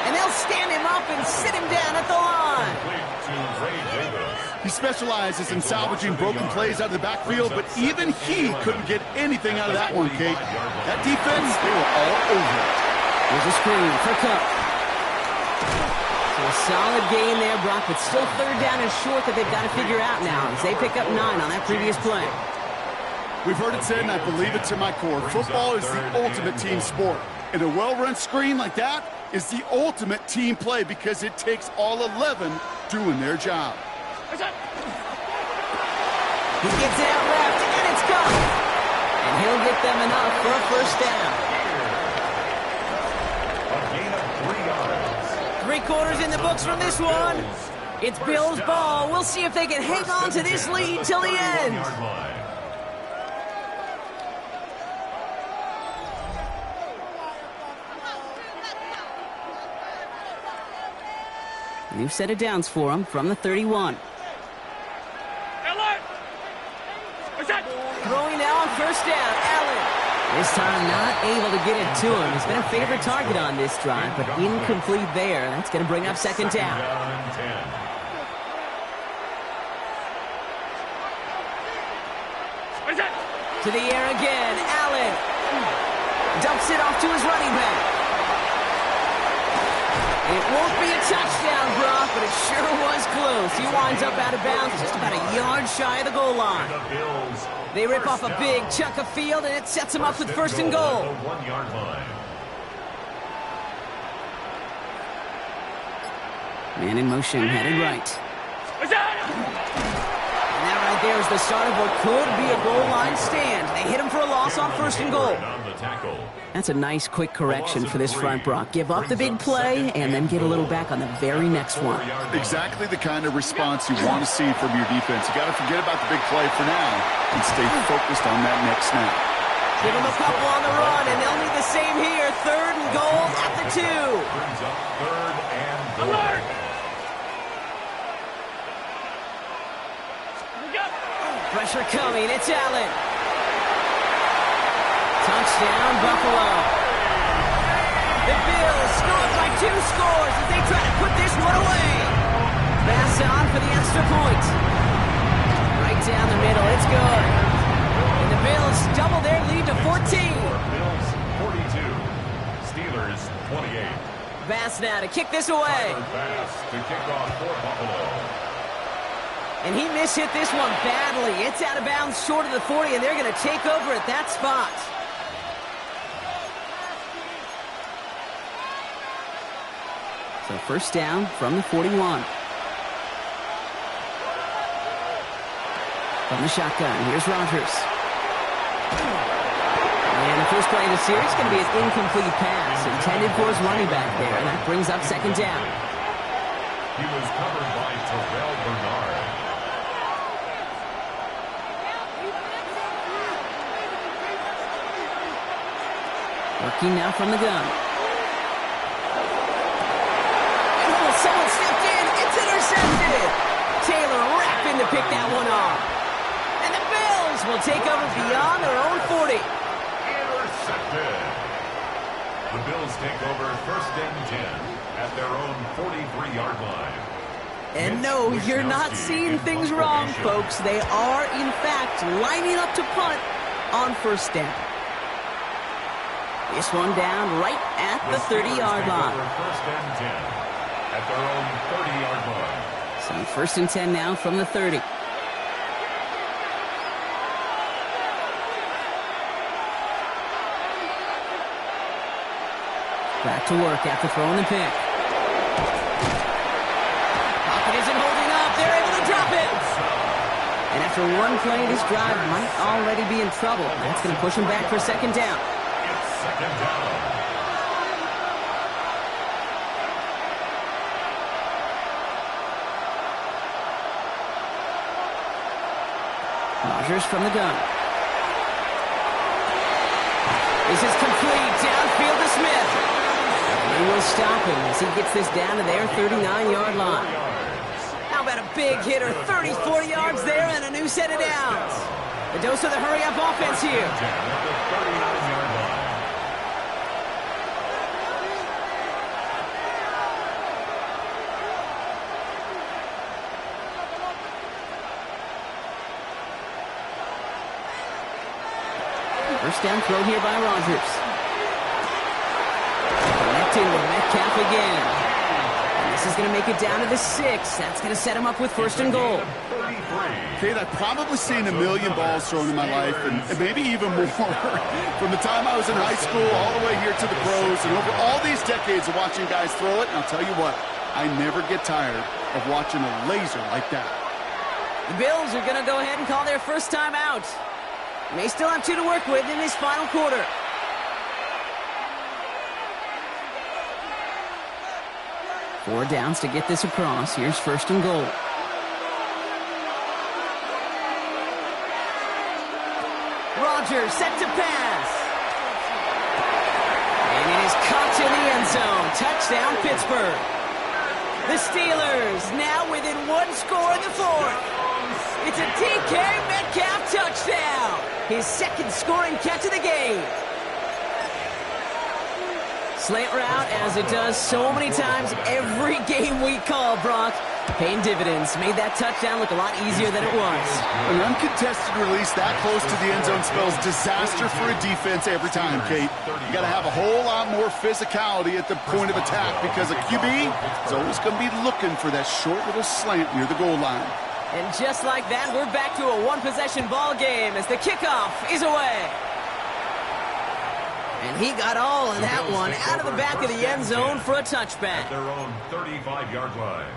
And they'll stand him up and sit him down at the line. He specializes in salvaging broken plays out of the backfield, but even he couldn't get anything out of that one, Kate. That defense, they were all over it. Here's a screen for Cook. So a solid gain there, Brock, but still 3rd down and short that they've got to figure out now as they pick up 9 on that previous play. We've heard it said, and I believe it to my core, football is the ultimate team sport. And a well-run screen like that is the ultimate team play because it takes all 11 doing their job. He gets it out left, and it's gone. And he'll get them enough for a 1st down. A gain of 3 yards. 3/4 in the books from this one. It's Bills' ball. We'll see if they can hang on to this lead till the end. New set of downs for him from the 31. Throwing now on 1st down, Allen. This time not able to get it to him. He's been a favorite target on this drive, but incomplete there. That's going to bring up 2nd down. To the air again, Allen. Dumps it off to his running back. It won't be a touchdown, Brock, but it sure was close. He winds up out of bounds just about a yard shy of the goal line. They rip off a big chunk of field, and it sets them up with 1st and goal. Man in motion, headed right. And that right there is the start of what could be a goal line stand. They hit him for a loss on 1st and goal. That's a nice quick correction for this front, Brock. Give up the big play and then get a little back on the very next one. Exactly the kind of response you want to see from your defense. You got to forget about the big play for now and stay focused on that next snap. Give them a couple on the run, and they'll need the same here. 3rd and goal at the 2. Brings up 3rd and goal. Alert! Pressure coming. It's Allen. Touchdown, Buffalo. The Bills scored by 2 scores as they try to put this one away. Pass on for the extra point. Right down the middle. It's good. And the Bills double their lead to 14. Bills 42. Steelers 28. Bass now to kick this away. Bass to kick off for Buffalo. And he mishit this one badly. It's out of bounds short of the 40, and they're going to take over at that spot. So 1st down from the 41. From the shotgun, here's Rodgers. And the first play of the series is going to be an incomplete pass intended for his running back there. And that brings up 2nd down. He was covered by Terrell Bernard. Working now from the gun. Oh, someone stepped in. It's intercepted. Taylor rapping to pick that one off. And the Bills will take over beyond their own 40. Intercepted. take over 1st and 10 at their own 43-yard line. And no, you're not seeing things wrong, folks. They are, in fact, lining up to punt on 1st down. This one down right at the 30-yard line. 1st and 10 at their own 30-yard line. So 1st and 10 now from the 30. Back to work after throwing the pick. Pocket isn't holding up. They're able to drop it. And after one play, this drive might already be in trouble. That's going to push him back for 2nd down. It's 2nd down. Rodgers from the gun. This is complete. Downfield to Smith. They will stop him as he gets this down to their 39-yard line. How about a big hitter? 34 yards there and a new set of downs. The dose of the hurry-up offense here. First down throw here by Rodgers. Connecting with Metcalf again. And this is going to make it down to the 6. That's going to set him up with 1st and goal. Kate, I've probably seen a million balls thrown in my life, and maybe even more. From the time I was in high school all the way here to the pros, and over all these decades of watching guys throw it, and I'll tell you what, I never get tired of watching a laser like that. The Bills are going to go ahead and call their first time out. They still have 2 to work with in this final quarter. Four downs to get this across. Here's 1st and goal. Rodgers set to pass. And it is caught in the end zone. Touchdown, Pittsburgh. The Steelers now within 1 score in the 4th. It's a DK Metcalf touchdown. His 2nd scoring catch of the game. Slant route, as it does so many times every game we call, Brock. Paying dividends. Made that touchdown look a lot easier than it was. An uncontested release that close to the end zone spells disaster for a defense every time, Kate. You got to have a whole lot more physicality at the point of attack because a QB is always going to be looking for that short little slant near the goal line. And just like that, we're back to a one-possession ball game as the kickoff is away. And he got all of that one out of the back of the end zone for a touchback. At their own 35-yard line.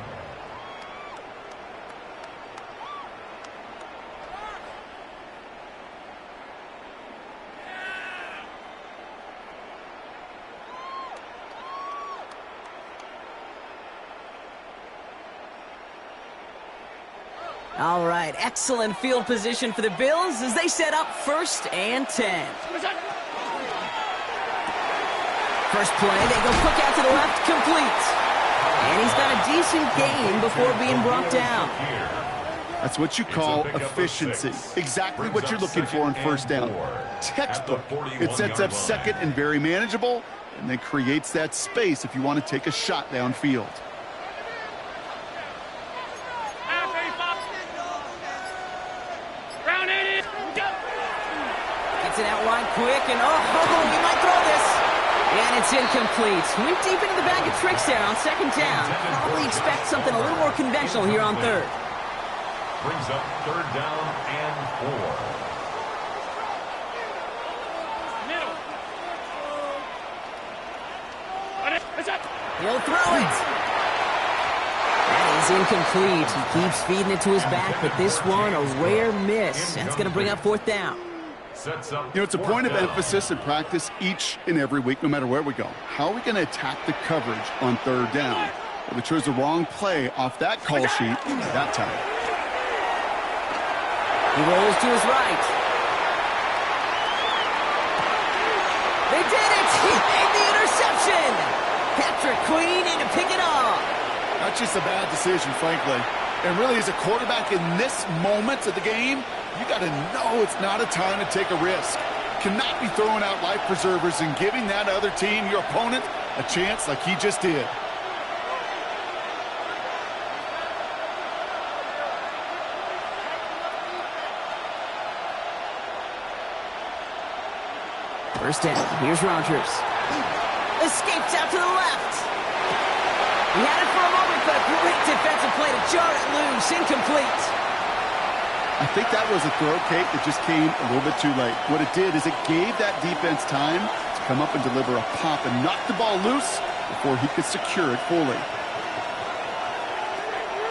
All right, excellent field position for the Bills as they set up 1st and 10. First play, they go quick out to the left, complete. And he's got a decent gain before being brought down. That's what you call efficiency. Exactly what you're looking for on 1st down. Textbook. It sets up 2nd and very manageable, and then creates that space if you want to take a shot downfield. Gets it out wide quick, and he might throw this. And it's incomplete. Went deep into the bag of tricks there on 2nd down. Probably expect something a little more conventional here on 3rd. Brings up 3rd down and 4. He'll throw it. That is incomplete. He keeps feeding it to his back, but this one a rare miss. That's going to bring up 4th down. You know, it's a point of emphasis in practice each and every week, no matter where we go. How are we going to attack the coverage on 3rd down? Well, we chose the wrong play off that call sheet that time. He rolls to his right. They did it! He made the interception! Patrick Queen in to pick it off. That's just a bad decision, frankly. And really, as a quarterback in this moment of the game, you got to know it's not a time to take a risk. cannot be throwing out life preservers and giving that other team, your opponent, a chance like he just did. First down. Here's Rodgers. Escapes out to the left. He had it for a moment, but a great defensive play to jar it loose. Incomplete. I think that was a throw, Kate, that just came a little bit too late. What it did is it gave that defense time to come up and deliver a pop and knock the ball loose before he could secure it fully.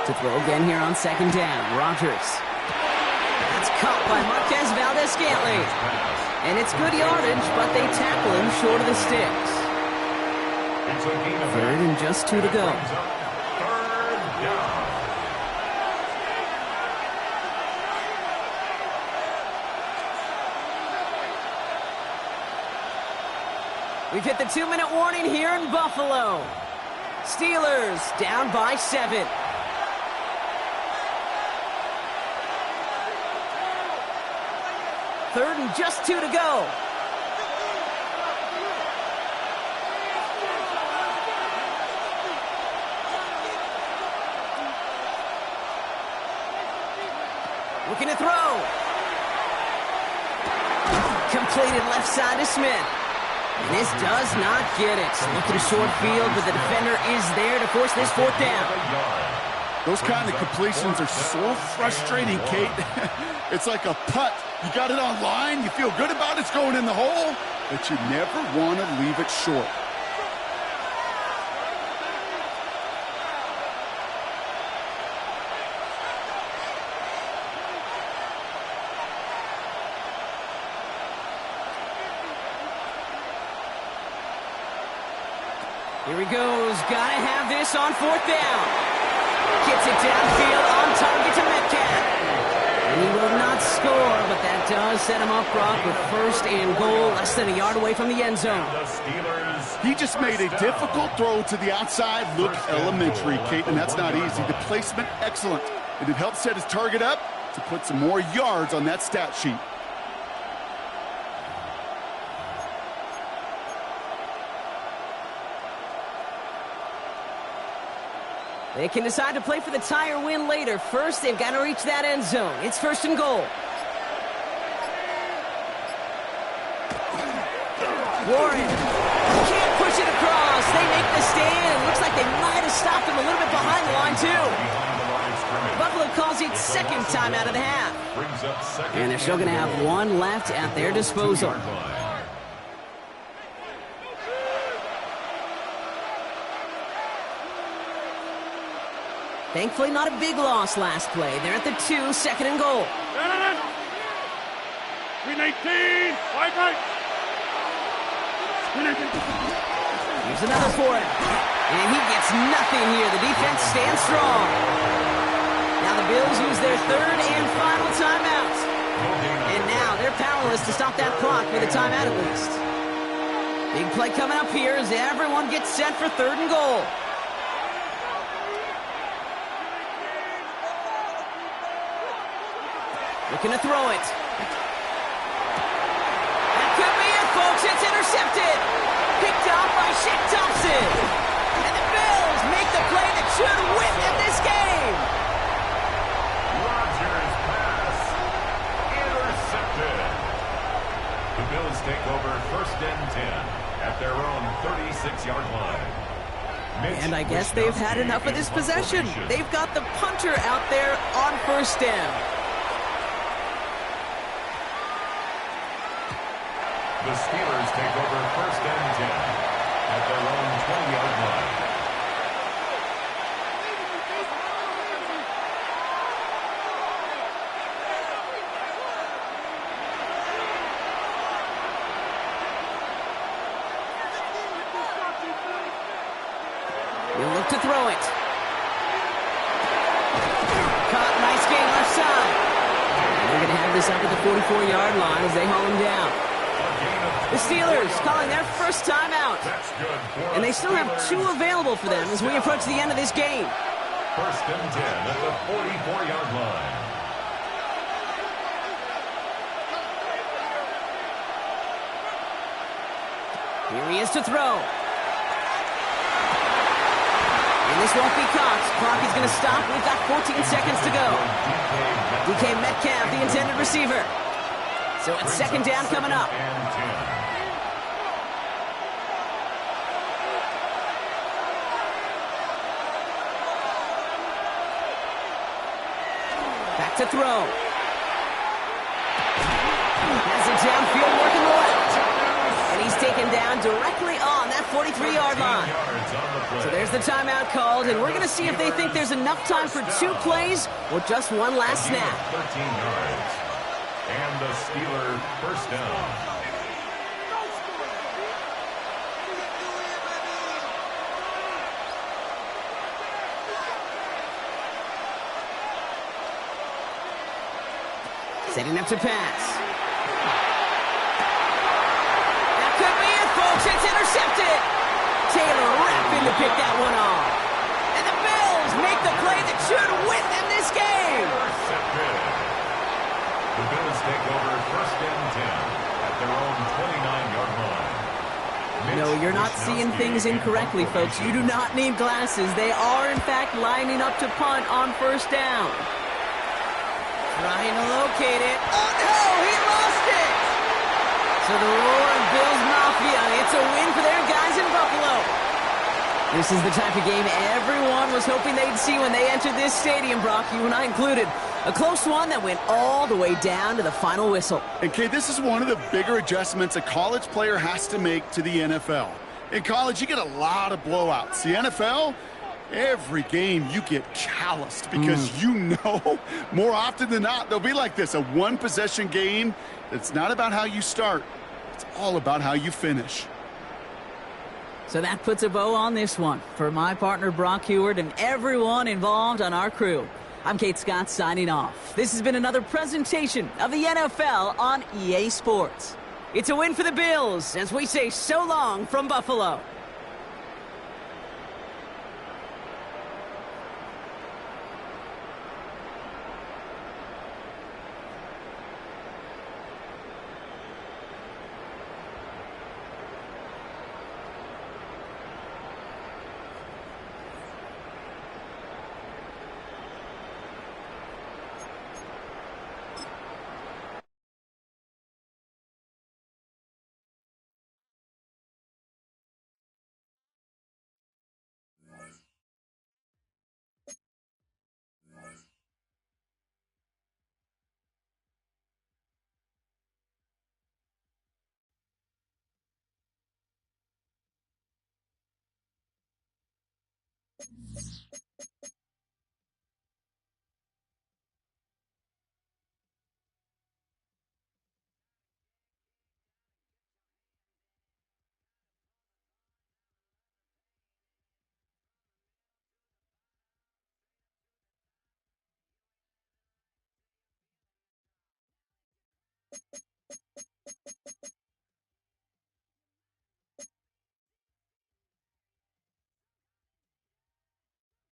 To throw again here on second down. Rodgers. That's caught by Marquez Valdez-Scantling. And it's good yardage, but they tackle him short of the sticks. Third and just 2 to go. Third down. We've hit the 2-minute warning here in Buffalo. Steelers down by 7. Third and just 2 to go. Looking to throw. Completed left side to Smith. And this does not get it. Looking short field, but the defender is there to force this fourth down. Those kind of completions are so frustrating, Kate. It's like a putt. You got it on line, you feel good about it's going in the hole, but you never want to leave it short. Here he goes. Gotta have this on fourth down. Gets it downfield on target to Metcalf. And he will not score, but that does set him up, Brock, with first and goal, less than a yard away from the end zone. He just made a difficult throw to the outside look elementary, Kate, and that's not easy. The placement, excellent. And it helped set his target up to put some more yards on that stat sheet. They can decide to play for the tie or win later. First, they've got to reach that end zone. It's first and goal. Warren can't push it across. They make the stand. It looks like they might have stopped him a little bit behind the line, too. Buffalo calls it second time out of the half. And they're still going to have one left at their disposal. Thankfully, not a big loss last play. They're at the 2, second and goal. Green 18, white right. Here's another for him. And he gets nothing here. The defense stands strong. Now the Bills use their third and final timeout. And now they're powerless to stop that clock with a timeout at least. Big play coming up here as everyone gets set for third and goal. Looking to throw it. That could be it, folks. It's intercepted. Picked off by Shaq Thompson. And the Bills make the play that should win them this game. Rodgers' pass intercepted. The Bills take over first and 10 at their own 36-yard line. And I guess they've had enough of this possession. They've got the punter out there on first down. The Steelers take over first and 10 at their own 20-yard line. He'll look to throw it. Caught, nice game left side. And they're going to have this up at the 44-yard line as they haul him down. The Steelers calling their first timeout. And they still have 2 available for them as we approach the end of this game. First and 10 at the 44-yard line. Here he is to throw. And this won't be caught. Clock is going to stop. We've got 14 seconds to go. DK Metcalf, the intended receiver. So it's second down coming up. Back to throw. Has it downfield working left. And he's taken down directly on that 43-yard line. So there's the timeout called, and we're going to see if they think there's enough time for 2 plays or just one last snap. 13 yards. And the Steeler first down. Setting up to pass. That could be it, folks. It's intercepted. Taylor rapping to pick that one off. And the Bills make the play that should win them this game. Intercepted. The Bills take over first and 10 at their own 29-yard line. No, you're not seeing things incorrectly, folks. You do not need glasses. They are, in fact, lining up to punt on first down. Trying to locate it. Oh, no! He lost it! So the roaring Bills Mafia, it's a win for their guys in Buffalo. This is the type of game everyone was hoping they'd see when they entered this stadium, Brock, you and I included. A close one that went all the way down to the final whistle. And, Kay, this is one of the bigger adjustments a college player has to make to the NFL. In college, you get a lot of blowouts. The NFL, every game you get calloused because you know more often than not they'll be like this, a one-possession game. It's not about how you start. It's all about how you finish. So that puts a bow on this one. For my partner Brock Heward and everyone involved on our crew, I'm Kate Scott signing off. This has been another presentation of the NFL on EA Sports. It's a win for the Bills as we say so long from Buffalo.